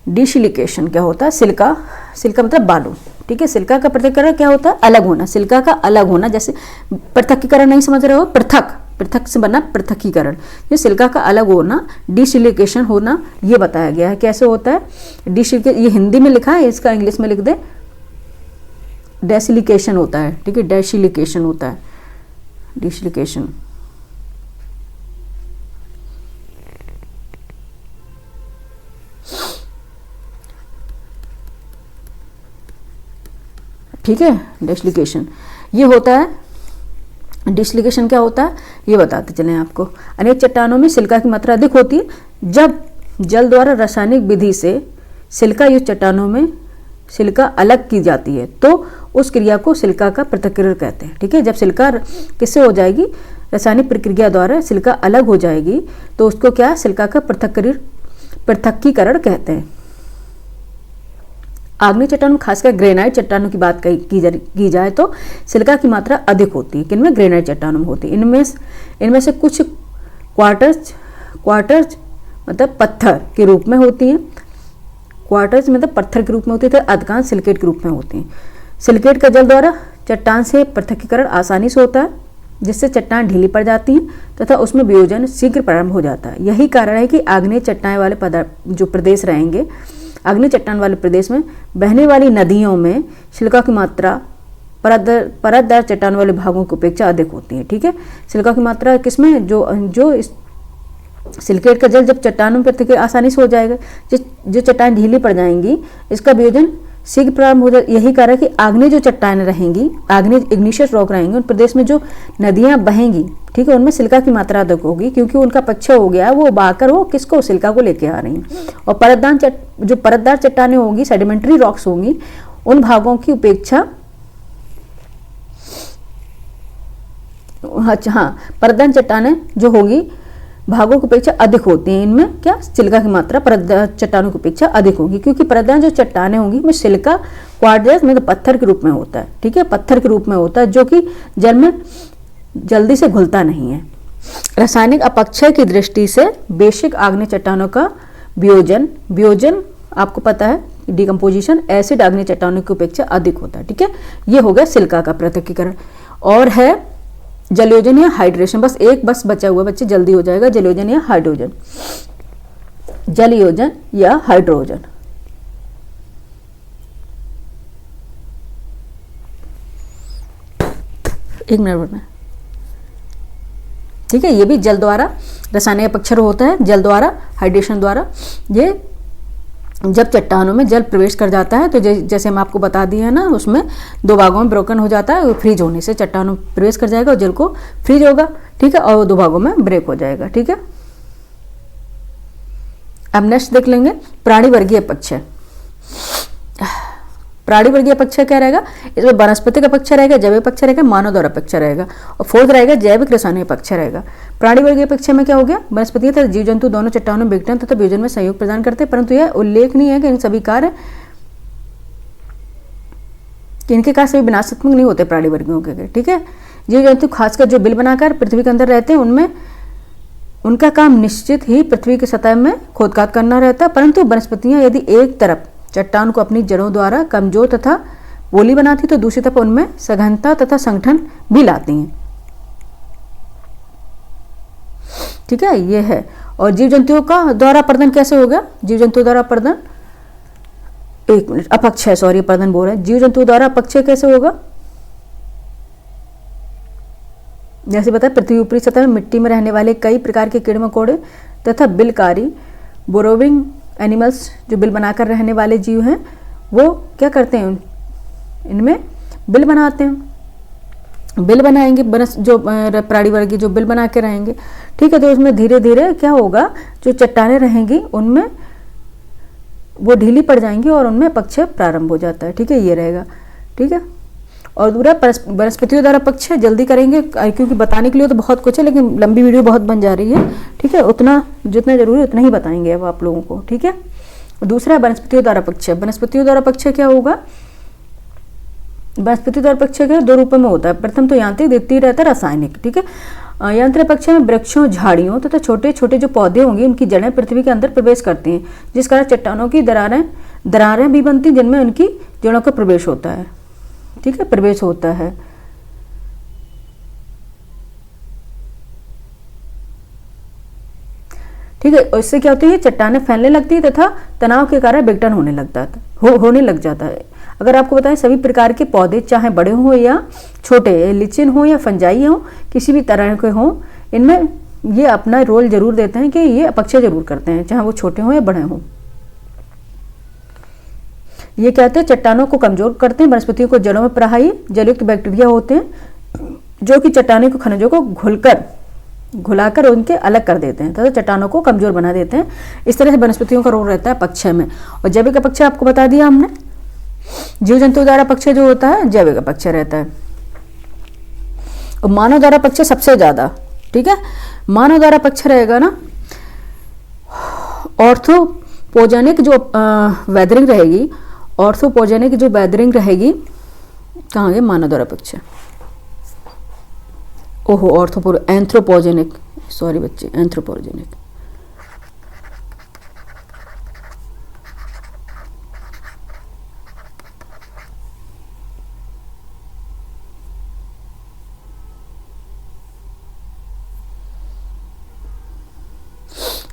डिसिलिकेशन। क्या होता है? सिलिका मतलब बालू। ठीक है, सिलिका का पृथक्कीकरण क्या होता है? अलग होना। सिलिका का अलग होना, जैसे पृथक्कीकरण नहीं समझ रहे हो? पृथक से बना पृथक्कीकरण। ये सिलिका का अलग होना, डिसिलिकेशन होना, ये बताया गया है। कैसे होता है ये हिंदी में लिखा है, इसका इंग्लिश में लिख दे। डेसिलिकेशन होता है। ठीक है, डेसिलिकेशन होता है, डिसिलिकेशन। ठीक है, डिसलिकेशन ये होता है। डिसलिकेशन क्या होता है ये बताते चलें आपको। अनेक चट्टानों में सिलिका की मात्रा अधिक होती है। जब जल द्वारा रासायनिक विधि से सिलिका युक्त चट्टानों में सिलिका अलग की जाती है तो उस क्रिया को सिलिका का पृथक्कीकरण कहते हैं। ठीक है, जब सिलिका किससे हो जाएगी? रासायनिक प्रक्रिया द्वारा सिलिका अलग हो जाएगी तो उसको क्या? सिलिका का पृथक्कीकरण कहते हैं। आग्नेय चट्टानों खासकर ग्रेनाइट चट्टानों की बात की जाए तो सिलिका की मात्रा अधिक होती है। किनमें? ग्रेनाइट चट्टानों में होती है। इनमें से कुछ क्वार्टर्स मतलब पत्थर के रूप में होती हैं। क्वार्टर्स मतलब पत्थर के रूप में होती है, तो अधिकांश सिलिकेट के रूप में होती हैं। सिलिकेट का जल द्वारा चट्टान से पृथक्कीकरण आसानी से होता है, जिससे चट्टान ढीली पड़ जाती हैं तथा उसमें वियोजन शीघ्र प्रारंभ हो जाता है। यही कारण है कि आग्नेय चट्टान वाले जो प्रदेश रहेंगे, आग्नेय चट्टान वाले प्रदेश में बहने वाली नदियों में सिलिका की मात्रा परतदार चट्टान वाले भागों की अपेक्षा अधिक होती है। ठीक है, सिलिका की मात्रा किसमें? जो सिलिकेट का जल जब चट्टानों में प्रतिक्रिया आसानी से हो जाएगा, जो चट्टान ढीली पड़ जाएंगी, इसका वियोजन शीघ्र प्रारंभ हो जाए। यही कारण है कि आग्नेय जो चट्टानें रहेंगी, आग्नेय इग्निशियस रॉक रहेंगे, उन प्रदेश में जो नदियां बहेंगी, ठीक है, उनमें सिलिका की मात्रा अधिक होगी, क्योंकि उनका पक्षय हो गया, वो बहाकर वो किसको? सिलिका को लेके आ रही हैं। और जो परतदार चट्टानें होंगी, सेडिमेंट्री रॉक्स होंगी, उन भागों की उपेक्षा परतदार चट्टानें जो होगी भागों की अपेक्षा अधिक होती हैं। इनमें क्या सिलिका की मात्रा परतदार चट्टानों की अपेक्षा अधिक होगी, क्योंकि परतदार जो चट्टानें होंगी में सिलिका क्वार्ट्ज मतलब पत्थर के रूप में होता है। ठीक है, पत्थर के रूप में होता है जो कि जल में जल्दी से घुलता नहीं है। रासायनिक अपक्षय की दृष्टि से बेसिक आग्नेय चट्टानों का वियोजन आपको पता है डिकम्पोजिशन एसिड आग्नेय चट्टानों की अपेक्षा अधिक होता है। ठीक है, ये हो गया सिलिका का पृथक्कीकरण। और है जलयोजन या हाइड्रेशन। बस एक बचा हुआ बच्चे, जल्दी हो जाएगा। जलयोजन या हाइड्रोजन, जलयोजन या हाइड्रोजन। एक मिनट में। ठीक है, ये भी जल द्वारा रासायनिक अपक्षय होता है, जल द्वारा हाइड्रेशन द्वारा। ये जब चट्टानों में जल प्रवेश कर जाता है तो जैसे हम आपको बता दिए हैं ना, उसमें दो भागों में ब्रोकन हो जाता है। फ्रीज होने से चट्टानों में प्रवेश कर जाएगा और जल को फ्रीज होगा। ठीक है, और दो भागों में ब्रेक हो जाएगा। ठीक है, अब नेक्स्ट देख लेंगे प्राणी वर्गीय अपक्षय। प्राणी वर्गीय अपक्षय क्या रहेगा? इसमें वनस्पतिक अपक्षय रहेगा, जैविक अपक्षय रहेगा, मानव द्वारा अपक्षय रहेगा, और फोर्थ रहेगा जैविक रासायनिक अपक्षय रहेगा। प्राणी वर्गीय अपक्षय में क्या हो गया? वनस्पति तथा जीव जंतु दोनों चट्टानों में विघटन तथा वियोजन में सहयोग प्रदान करते हैं, परंतु यह उल्लेखनीय है कि इन सभी कार्य इनके कार्य सभी विनाशात्मक नहीं होते प्राणी वर्गीयों के। ठीक है, जीव जंतु खासकर जो बिल बनाकर पृथ्वी के अंदर रहते हैं उनमें उनका काम निश्चित ही पृथ्वी की सतह में खोदकाद करना रहता है, परंतु वनस्पतियां यदि एक तरफ चट्टान को अपनी जड़ों द्वारा कमजोर तथा पोली बनाती तो दूसरी तरफ उनमें सघनता तथा संगठन भी लाती हैं। ठीक है, ये है। और जीव जंतुओं का द्वारा अपर्दन कैसे होगा? जीव जंतुओं द्वारा अपर्दन, एक मिनट, अपक्षय, सॉरी अपर्दन बोल रहे हैं। जीव जंतुओं द्वारा अपक्षय कैसे होगा? जैसे बताया, पृथ्वी ऊपरी सतह में मिट्टी में रहने वाले कई प्रकार के कीड़े मकोड़े तथा बिलकारी बोरोविंग एनिमल्स जो बिल बनाकर रहने वाले जीव हैं वो क्या करते हैं? इनमें बिल बनाते हैं, बिल बनाएंगे। जो प्राणी वर्गीय जो बिल बना के रहेंगे। ठीक है, तो उसमें धीरे धीरे क्या होगा, जो चट्टानें रहेंगी उनमें वो ढीली पड़ जाएंगी और उनमें अपक्षय प्रारंभ हो जाता है। ठीक है, ये रहेगा। ठीक है, और दूसरा वनस्पतियों द्वारा अपक्षय जल्दी करेंगे क्योंकि बताने के लिए तो बहुत कुछ है, लेकिन लंबी वीडियो बहुत बन जा रही है। ठीक है, उतना जितना जरूरी है उतना ही बताएंगे अब आप लोगों को। ठीक है, दूसरा है वनस्पतियों द्वारा अपक्षय। वनस्पतियों द्वारा अपक्षय क्या होगा? वनस्पतियों द्वारा अपक्षय क्या दो रूपों में होता है। प्रथम तो यांत्रिक, द्वितीय रहता है रासायनिक। ठीक है, यांत्रिक अपक्षय में वृक्षों, झाड़ियों तथा छोटे छोटे जो पौधे होंगे उनकी जड़ें पृथ्वी के अंदर प्रवेश करती हैं, जिस कारण चट्टानों की दरारें भी बनती जिनमें उनकी जड़ों का प्रवेश होता है। ठीक है, प्रवेश होता है। ठीक है, और इससे क्या होती है? चट्टानें फैलने लगती है तथा तनाव के कारण विघटन होने लग जाता है। अगर आपको बताएं, सभी प्रकार के पौधे चाहे बड़े हों या छोटे, लिचिन हो या फंजाई हो, किसी भी तरह के हों, इनमें ये अपना रोल जरूर देते हैं कि ये अपक्षय जरूर करते हैं, चाहे वो छोटे हों या बड़े हों। ये कहते हैं चट्टानों को कमजोर करते हैं। वनस्पतियों को जड़ों में प्रवाही जलयुक्त बैक्टीरिया होते हैं जो कि चट्टानों के खनिजों को घुलाकर उनके अलग कर देते हैं तथा चट्टानों को कमजोर बना देते हैं। इस तरह से वनस्पतियों का रोल रहता है अपक्षय में। और जैविक अपक्षय आपको बता दिया हमने। जीव जंतु द्वारा अपक्षय जो होता है जैविक अपक्षय रहता है, और मानव द्वारा अपक्षय सबसे ज्यादा। ठीक है, मानव द्वारा अपक्षय रहेगा ना, ऑर्थोपोजेनिक जो वेदरिंग रहेगी, ऑर्थोपोजेनिक जो वेदरिंग रहेगी, कहाँ गए मानव द्वारा अपक्षय? ओहो, एंथ्रोपोजेनिक, सॉरी बच्चे, एंथ्रोपोजेनिक।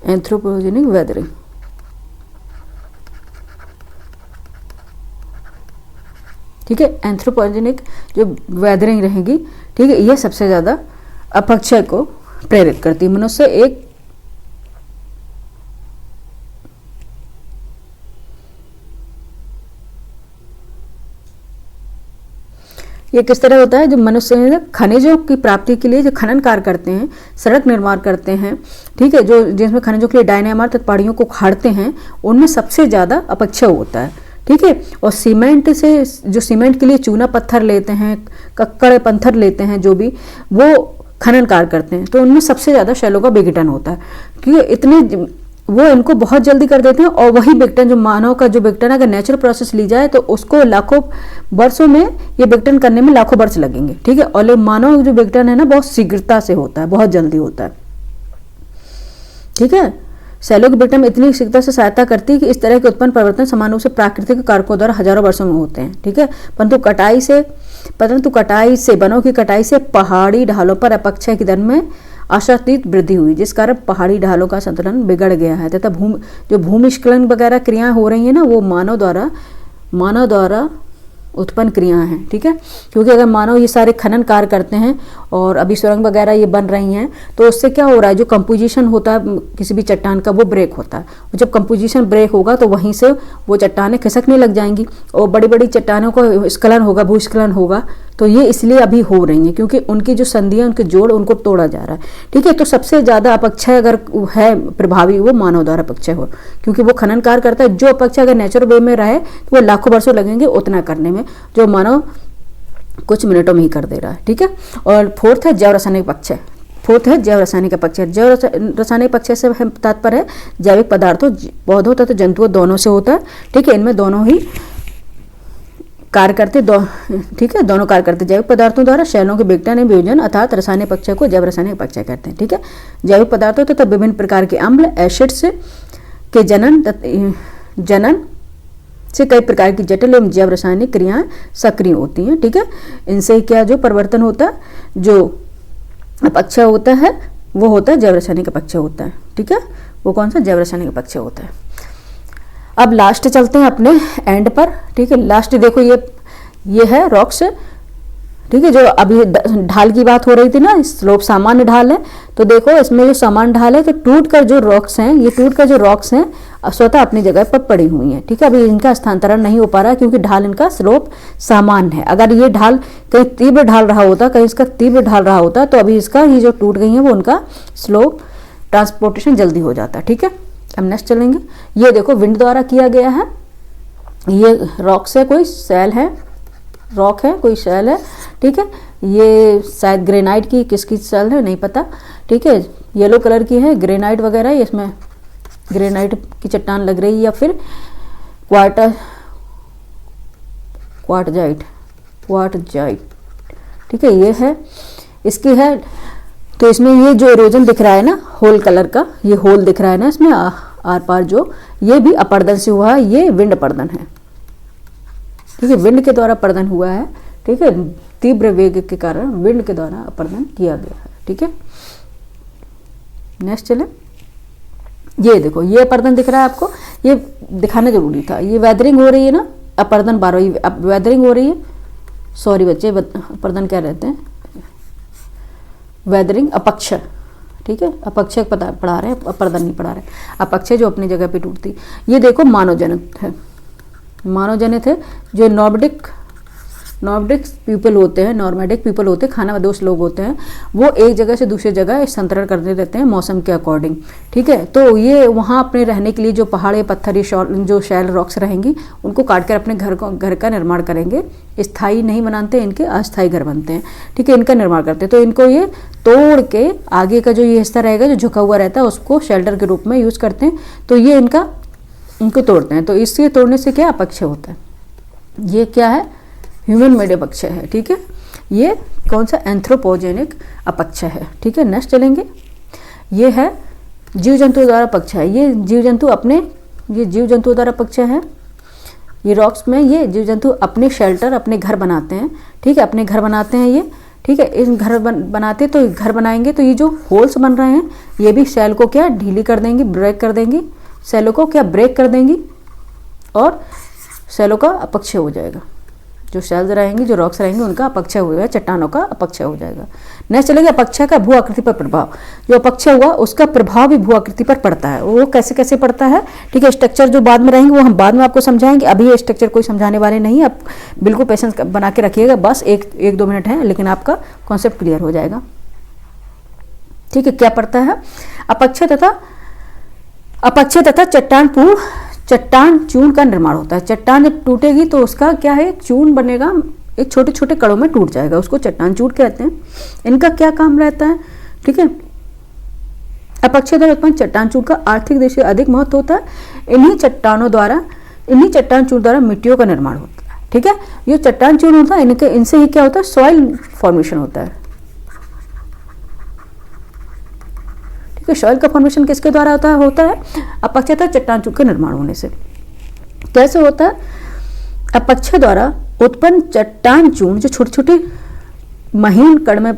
Anthropogenic weathering. ठीक है, एंथ्रोपोजेनिक जो वेदरिंग रहेगी, ठीक है, यह सबसे ज्यादा अपक्षय को प्रेरित करती है। मनुष्य एक ये किस तरह होता है? जो मनुष्य खनिजों की प्राप्ति के लिए जो खनन कार्य करते हैं, सड़क निर्माण करते हैं, ठीक है, जो जिसमें खनिजों के लिए डायनामाइट तथा पहाड़ियों को खाड़ते हैं, उनमें सबसे ज्यादा अपक्षय होता है। ठीक है, और सीमेंट से जो सीमेंट के लिए चूना पत्थर लेते हैं, कक्कड़ पत्थर लेते हैं, जो भी वो खनन कार्य करते हैं, तो उनमें सबसे ज़्यादा शैलों का विघटन होता है, क्योंकि इतने वो इनको बहुत जल्दी कर देते हैं। और वही विघटन, जो मानव का जो विघटन अगर नेचुरल प्रोसेस ली जाए तो उसको लाखों वर्षों में ये विघटन करने में लाखों वर्ष लगेंगे, ठीक है। और मानव जो विघटन है ना, बहुत शीघ्रता से होता है, बहुत जल्दी होता है, ठीक है। शैलों के विघटन में इतनी शीघ्रता से सहायता करती है कि इस तरह के उत्पन्न परिवर्तन समान रूप से प्राकृतिक कारकों द्वारा हजारों वर्षों में होते हैं, ठीक है। परंतु कटाई से वनों की कटाई से पहाड़ी ढालों पर अपक्षय की दर में आशातीत वृद्धि हुई, जिस कारण पहाड़ी ढालों का संतुलन बिगड़ गया है तथा जो भूमिस्खलन वगैरह क्रियाएं हो रही है ना, वो मानव द्वारा उत्पन्न क्रियाएं हैं, ठीक है। क्योंकि अगर मानव ये सारे खनन कार्य करते हैं और अभी सुरंग वगैरह ये बन रही हैं, तो उससे क्या हो रहा है, जो कंपोजिशन होता है किसी भी चट्टान का वो ब्रेक होता है। और जब कंपोजिशन ब्रेक होगा तो वहीं से वो चट्टानें खिसकने लग जाएंगी और बड़ी बड़ी चट्टानों को स्खलन होगा, भूस्खलन होगा। तो ये इसलिए अभी हो रही है क्योंकि उनकी जो संधियां, उनके जोड़, उनको तोड़ा जा रहा है, ठीक है। तो सबसे ज़्यादा अपक्षय अगर है प्रभावी, वो मानव द्वारा अपक्षय हो, क्योंकि वो खनन कार्य करता है। जो अपक्षय अगर नेचुरल वे में रहे तो वो लाखों वर्षों लगेंगे उतना करने में, जो मानव कुछ मिनटों में ही कर दे रहा है, ठीक है। और फोर्थ है जैव रासायनिक अपक्षय। जैव रासायनिक अपक्षय। जैव रासायनिक अपक्षय से तात्पर्य है जैविक पदार्थों, पौधों तथा जंतुओं दोनों से होता है, ठीक है। इनमें दोनों ही कार्य करते, ठीक है, दोनों कार्य करते। जैविक पदार्थों द्वारा शैलों के विघटन एवं वियोजन अर्थात रासायनिक अपक्षय को जैव रासायनिक अपक्षय कहते हैं, ठीक है। जैविक पदार्थों तथा विभिन्न प्रकार के अम्ल, एसिड्स के जनन से कई प्रकार की जटिल एवं जैव रासायनिक क्रियाएं सक्रिय होती हैं, ठीक है। इनसे क्या जो परिवर्तन होता है, जो अपक्षय होता है, वो होता है जैव रासायनिक अपक्षय होता है, ठीक है। वो कौन सा? जैव रासायनिक अपक्षय होता है। अब लास्ट चलते हैं अपने एंड पर, ठीक है। लास्ट देखो ये है रॉक्स, ठीक है। जो अभी ढाल की बात हो रही थी ना, स्लोप सामान्य ढाल है, तो देखो इसमें जो सामान्य ढाल है, तो टूटकर जो रॉक्स हैं स्वतः अपनी जगह पर पड़ी हुई हैं, ठीक है। अभी इनका स्थानांतरण नहीं हो पा रहा है क्योंकि ढाल इनका स्लोप सामान्य है। अगर ये ढाल कहीं तीव्र ढाल रहा होता, कहीं इसका तीव्र ढाल रहा होता, तो अभी इसका ये जो टूट गई है वो उनका स्लोप ट्रांसपोर्टेशन जल्दी हो जाता, ठीक है। अब नेक्स्ट चलेंगे। ये देखो विंड द्वारा किया गया है, ये रॉक्स है, कोई सेल है, रॉक है, कोई सेल है, ठीक है। ये शायद ग्रेनाइट की, किसकी सेल है नहीं पता, ठीक है। येलो कलर की है, ग्रेनाइट वगैरह, इसमें ग्रेनाइट की चट्टान लग रही है, या फिर क्वार्टजाइट, ठीक है। ये है, इसकी है। तो इसमें ये जो इरोजन दिख रहा है ना, होल कलर का, ये होल दिख रहा है ना इसमें आर पार, जो ये भी अपर्दन से हुआ है, ये विंड अपर्दन है, ठीक है। विंड के द्वारा अपर्दन हुआ है, ठीक है। तीव्र वेग के कारण विंड के द्वारा अपर्दन किया गया है, ठीक है। नेक्स्ट चले। ये देखो, ये अपर्दन दिख रहा है आपको, ये दिखाना जरूरी था। ये वेदरिंग हो रही है ना, अपर्दन 12 वेदरिंग हो रही है, सॉरी बच्चे, अपर्दन क्या रहते हैं, वेदरिंग अपक्षय, ठीक है। अपक्षय पढ़ा रहे हैं, अपर्दन नहीं पढ़ा रहे। अपक्षय जो अपनी जगह पे टूटती, ये देखो मानवजनित है, जो नॉर्डिक पीपल होते हैं, नॉर्मैडिक पीपल होते हैं, खानाबदोश लोग होते हैं, वो एक जगह से दूसरी जगह स्थानांतरण करते रहते हैं मौसम के अकॉर्डिंग, ठीक है। तो ये वहाँ अपने रहने के लिए जो पहाड़ी पत्थर, जो शैल रॉक्स रहेंगी, उनको काट कर अपने घर का निर्माण करेंगे। स्थायी नहीं बनाते, इनके अस्थायी घर बनते हैं, ठीक है। इनका निर्माण करते हैं, तो इनको ये तोड़ के आगे का जो ये हिस्सा रहेगा जो झुका हुआ रहता है, उसको शेल्टर के रूप में यूज़ करते हैं। तो ये इनको तोड़ते हैं, तो इसके तोड़ने से क्या अपक्षय होता है। ये क्या है? ह्यूमन मेड अपक्षय है, ठीक है। ये कौन सा? एंथ्रोपोजेनिक अपक्षय है, ठीक है। नेक्स्ट चलेंगे। ये है जीव जंतु द्वारा अपक्षय है। ये जीव जंतु द्वारा अपक्षय है। ये रॉक्स में ये जीव जंतु अपने शेल्टर, अपने घर बनाते हैं, ठीक है। अपने घर बनाते हैं ये, ठीक है। इन घर बनाते तो घर बनाएंगे, तो ये जो होल्स बन रहे हैं, ये भी सेल को क्या ढीली कर देंगी, ब्रेक कर देंगी, सेलों को क्या ब्रेक कर देंगी, और सेलों का अपक्षय हो जाएगा। जो सेल्स रहेंगी, जो रॉक्स रहेंगे, उनका अपक्षय हो जाएगा, चट्टानों का अपक्षय हो जाएगा। नेक्स्ट चलेगा अपक्षय का भू आकृति पर प्रभाव। जो अपक्षय हुआ उसका प्रभाव भी भू आकृति पर पड़ता है। वो कैसे कैसे पड़ता है, ठीक है। स्ट्रक्चर जो बाद में रहेंगे वो हम बाद में आपको समझाएंगे, अभी ये स्ट्रक्चर कोई समझाने वाले नहीं। आप बिल्कुल पेशेंस बना के रखिएगा, बस एक दो मिनट है, लेकिन आपका कॉन्सेप्ट क्लियर हो जाएगा, ठीक है। क्या पड़ता है? अपक्षय तथा चट्टान चूर्ण का निर्माण होता है। चट्टान जब टूटेगी तो उसका क्या है? चूर्ण बनेगा, एक छोटे छोटे कणों में टूट जाएगा, उसको चट्टान चूड़ कहते हैं। इनका क्या काम रहता है, ठीक है। अपक्षय द्वारा उत्पन्न चट्टान चूड़ का आर्थिक दृष्टि से अधिक महत्व होता है। इन्हीं चट्टान चूड़ द्वारा मिट्टियों का निर्माण होता है, ठीक है। ये चट्टान चूड़ होता है, इनसे ही क्या होता है, सॉइल फॉर्मेशन होता है, ठीक है। सॉइल का फॉर्मेशन किसके द्वारा होता है अपक्षयता चट्टान चूड़ के निर्माण होने से। कैसे होता है, अपक्षय द्वारा उत्पन्न चट्टान चूर्ण जो छोटे छोटे महीन कण में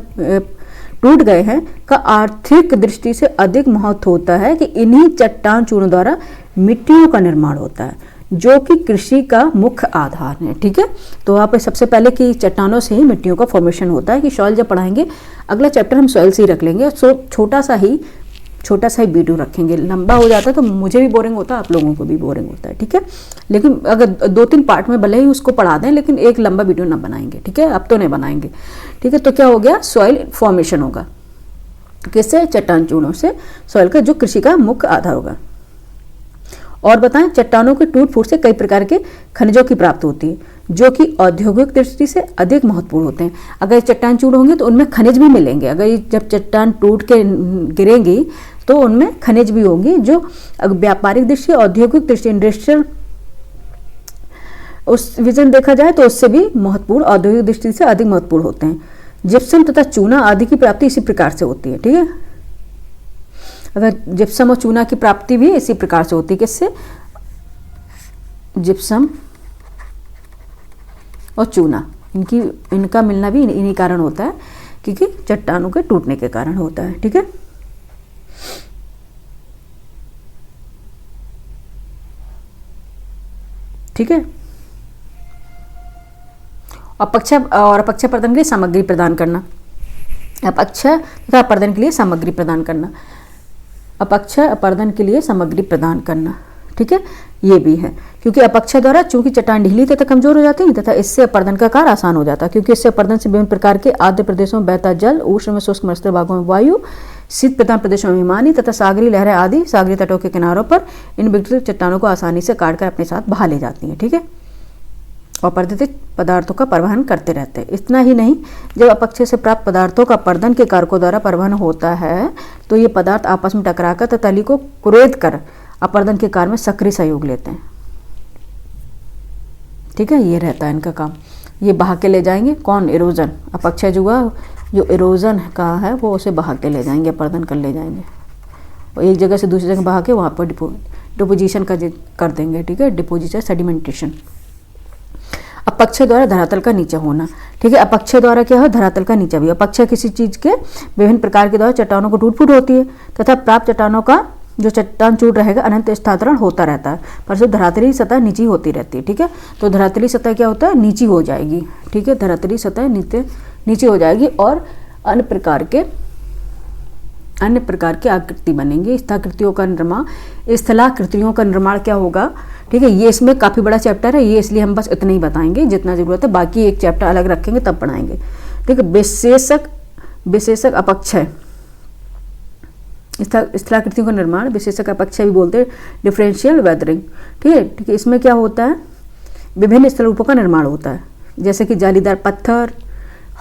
टूट गए हैं का आर्थिक दृष्टि से अधिक महत्व होता है कि इन्हीं चट्टान चूर्ण द्वारा मिट्टियों का निर्माण होता है, जो कि कृषि का मुख्य आधार है, ठीक है। तो आप सबसे पहले कि चट्टानों से ही मिट्टियों का फॉर्मेशन होता है, कि सॉइल जब पढ़ाएंगे अगला चैप्टर हम सॉइल से ही रख लेंगे। सो छोटा सा ही वीडियो रखेंगे, लंबा हो जाता है तो मुझे भी बोरिंग होता है, आप लोगों को भी बोरिंग होता है, ठीक है। लेकिन अगर 2-3 पार्ट में भले ही उसको पढ़ा दें, लेकिन एक लंबा वीडियो ना बनाएंगे, ठीक है। अब तो नहीं बनाएंगे, ठीक है। तो क्या हो गया, सॉइल फॉर्मेशन होगा किससे, चट्टान चूर्णों से, सॉइल का जो कृषि का मुख्य आधार होगा। और बताएं, चट्टानों के टूट फूट से कई प्रकार के खनिजों की प्राप्ति होती है, जो कि औद्योगिक दृष्टि से अधिक महत्वपूर्ण होते हैं। अगर चट्टान चूर्ण होंगे तो उनमें खनिज भी मिलेंगे, अगर ये जब चट्टान टूट के गिरेंगी तो उनमें खनिज भी होंगे, जो व्यापारिक दृष्टि, औद्योगिक दृष्टि, इंडस्ट्रियल उस विजन देखा जाए तो उससे भी महत्वपूर्ण, औद्योगिक दृष्टि से अधिक महत्वपूर्ण होते हैं। जिप्सम तथा चूना आदि की प्राप्ति इसी प्रकार से होती है, ठीक है। अगर जिप्सम और चूना की प्राप्ति भी इसी प्रकार से होती है, किससे, जिप्सम और चूना, इनका मिलना भी इन्हीं कारण होता है, क्योंकि चट्टानों के टूटने के कारण होता है, ठीक है। ठीक है। अपक्षय और अपक्षय अपर्दन के लिए सामग्री प्रदान करना, अपक्षय तथा अपर्दन के लिए सामग्री प्रदान करना, अपक्षय अपर्दन के लिए सामग्री प्रदान करना, ठीक है। ये भी है, क्योंकि अपक्षय द्वारा चूंकि चट्टान ढीली तथा कमजोर हो जाती है तथा इससे अपर्दन का कार्य आसान हो जाता है, क्योंकि इससे अपर्दन से विभिन्न प्रकार के आर्द्र प्रदेशों में बहता जल, उष्ण में शुष्क मरुस्थल भागों में वायु, शीत प्रधान प्रदेशों में हिमानी तथा सागरीय लहरें आदि सागरीय तटों के किनारों पर इन विकसित चट्टानों को आसानी से काटकर अपने साथ बहा ले जाती हैं, ठीक है, और अपर्दित पदार्थों का परिवहन करते रहते हैं। इतना ही नहीं, जब अपक्षय से प्राप्त पदार्थों का अपर्दन के कारकों द्वारा परिवहन होता है तो ये पदार्थ आपस में टकराकर तथा तली को कुरेद कर अपर्दन के कार्य में सक्रिय सहयोग लेते हैं, ठीक है। ये रहता है इनका काम, ये बहा के ले जाएंगे, कौन, इरोजन, अपक्षय जो इरोजन का है वो उसे बहा के ले जाएंगे, अपर्दन कर ले जाएंगे, और एक जगह से दूसरी जगह बहा के वहाँ पर डिपोजिशन कर देंगे, ठीक है, डिपोजिशन, सेडिमेंटेशन। अपक्षय द्वारा धरातल का नीचे होना, ठीक है। अपक्षय द्वारा क्या है, धरातल का नीचा भी। अपक्षय किसी चीज के विभिन्न प्रकार के द्वारा चट्टानों को टूट फूट होती है तथा प्राप्त चट्टानों का जो चट्टान चूड़ रहेगा अनंत स्थानांतरण होता रहता है, पर जो धरातली सतह नीची होती रहती है, ठीक है। तो धरातली सतह क्या होता है, नीची हो जाएगी, ठीक है, धरातली सतह नीचे हो जाएगी और अन्य प्रकार की आकृति बनेंगी। स्थलाकृतियों का निर्माण क्या होगा, ठीक है। ये इसमें काफ़ी बड़ा चैप्टर है, ये इसलिए हम बस इतना ही बताएंगे जितना जरूरत है, बाकी एक चैप्टर अलग रखेंगे तब पढ़ाएंगे, ठीक है। विशेषक अपक्षय, स्थलाकृतियों का निर्माण, विशेषक अपक्षय भी बोलते हैं, डिफरेंशियल वेदरिंग, ठीक है। इसमें क्या होता है, विभिन्न स्थल रूपों का निर्माण होता है, जैसे कि जालीदार पत्थर,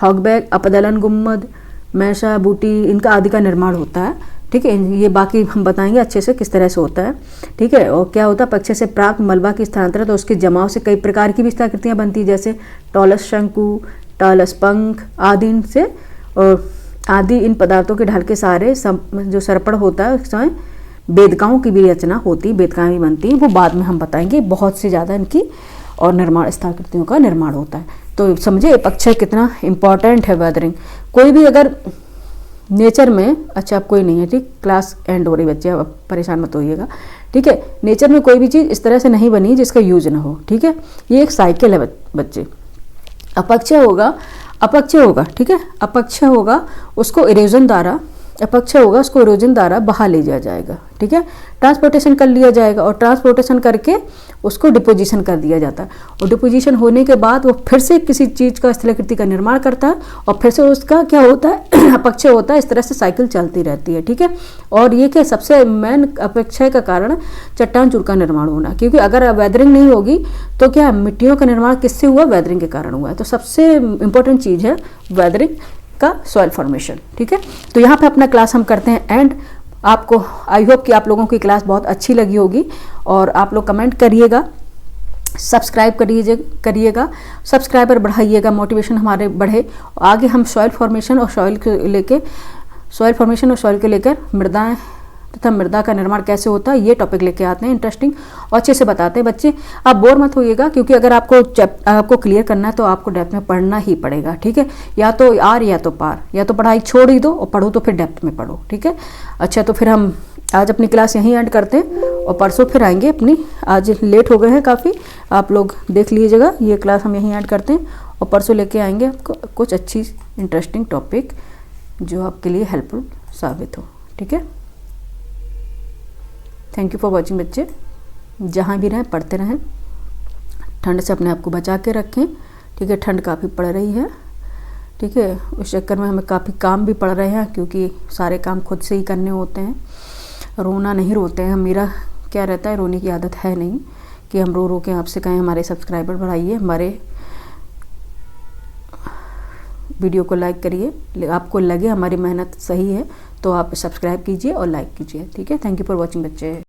हॉगबैग, अपदलन गुम्मद, मैशा, बूटी, इनका आदि का निर्माण होता है, ठीक है। ये बाकी हम बताएंगे अच्छे से किस तरह से होता है, ठीक है। और क्या होता है, अपक्षय से प्राप्त मलबा की स्थानांतरण तो उसके जमाव से कई प्रकार की भी स्थलाकृतियाँ बनती है, जैसे टॉलस शंकु, टॉलस पंख आदि से, और आदि इन पदार्थों के ढाल के सारे जो सरपड़ होता है उसमें वेदिकाओं की भी रचना होती है, वेदिकाएँ भी बनती हैं, वो बाद में हम बताएंगे, बहुत से ज़्यादा इनकी और निर्माण स्थलाकृतियों का निर्माण होता है। तो समझे अपक्षय कितना इंपॉर्टेंट है, वेदरिंग। कोई भी अगर नेचर में, अच्छा अब कोई नहीं है, ठीक, क्लास एंड हो रही बच्चे, अब परेशान मत होइएगा, ठीक है। नेचर में कोई भी चीज़ इस तरह से नहीं बनी जिसका यूज ना हो, ठीक है। ये एक साइकिल है बच्चे। अपक्षय होगा, ठीक है, अपक्षय होगा, उसको इरोजन द्वारा अपक्षय होगा उसको इरोजन द्वारा बहा ले जाया जाएगा, ठीक है, ट्रांसपोर्टेशन कर लिया जाएगा और ट्रांसपोर्टेशन करके उसको डिपोजिशन कर दिया जाता है और डिपोजिशन होने के बाद वो फिर से किसी चीज़ का स्थलाकृति का निर्माण करता है और फिर से उसका क्या होता है अपक्षय होता है। इस तरह से साइकिल चलती रहती है, ठीक है। और ये क्या सबसे मेन अपक्षय का कारण चट्टान चूर का निर्माण होना, क्योंकि अगर वेदरिंग नहीं होगी तो क्या मिट्टियों का निर्माण किससे हुआ, वेदरिंग के कारण हुआ है। तो सबसे इंपॉर्टेंट चीज़ है वेदरिंग का सॉइल फॉर्मेशन, ठीक है। तो यहाँ पे अपना क्लास हम करते हैं एंड आपको आई होप कि आप लोगों की क्लास बहुत अच्छी लगी होगी और आप लोग कमेंट करिएगा, सब्सक्राइब करिएगा, सब्सक्राइबर बढ़ाइएगा, मोटिवेशन हमारे बढ़े। आगे हम सॉइल फॉर्मेशन और सॉइल को लेकर मृदाएं तथा मृदा का निर्माण कैसे होता है ये टॉपिक लेके आते हैं, इंटरेस्टिंग और अच्छे से बताते हैं। बच्चे आप बोर मत होइएगा, क्योंकि अगर आपको क्लियर करना है तो आपको डेप्थ में पढ़ना ही पड़ेगा, ठीक है। या तो आर या तो पार, या तो पढ़ाई छोड़ ही दो और पढ़ो तो फिर डेप्थ में पढ़ो, ठीक है। अच्छा, तो फिर हम आज अपनी क्लास यहीं एंड करते हैं और परसों फिर आएंगे अपनी, आज लेट हो गए हैं काफ़ी, आप लोग देख लीजिएगा। ये क्लास हम यहीं एंड करते हैं और परसों लेके आएंगे आपको कुछ अच्छी इंटरेस्टिंग टॉपिक जो आपके लिए हेल्पफुल साबित हो, ठीक है। थैंक यू फॉर वॉचिंग बच्चे। जहाँ भी रहें पढ़ते रहें, ठंड से अपने आप को बचा के रखें, ठीक है। ठंड काफ़ी पड़ रही है, ठीक है। उस चक्कर में हमें काफ़ी काम भी पड़ रहे हैं, क्योंकि सारे काम खुद से ही करने होते हैं। रोना नहीं रोते हैं, मेरा क्या रहता है, रोने की आदत है नहीं कि हम रो रो के आपसे कहें हमारे सब्सक्राइबर बढ़ाइए, हमारे वीडियो को लाइक करिए। आपको लगे हमारी मेहनत सही है तो आप सब्सक्राइब कीजिए और लाइक कीजिए, ठीक है। थैंक यू फॉर वॉचिंग बच्चे।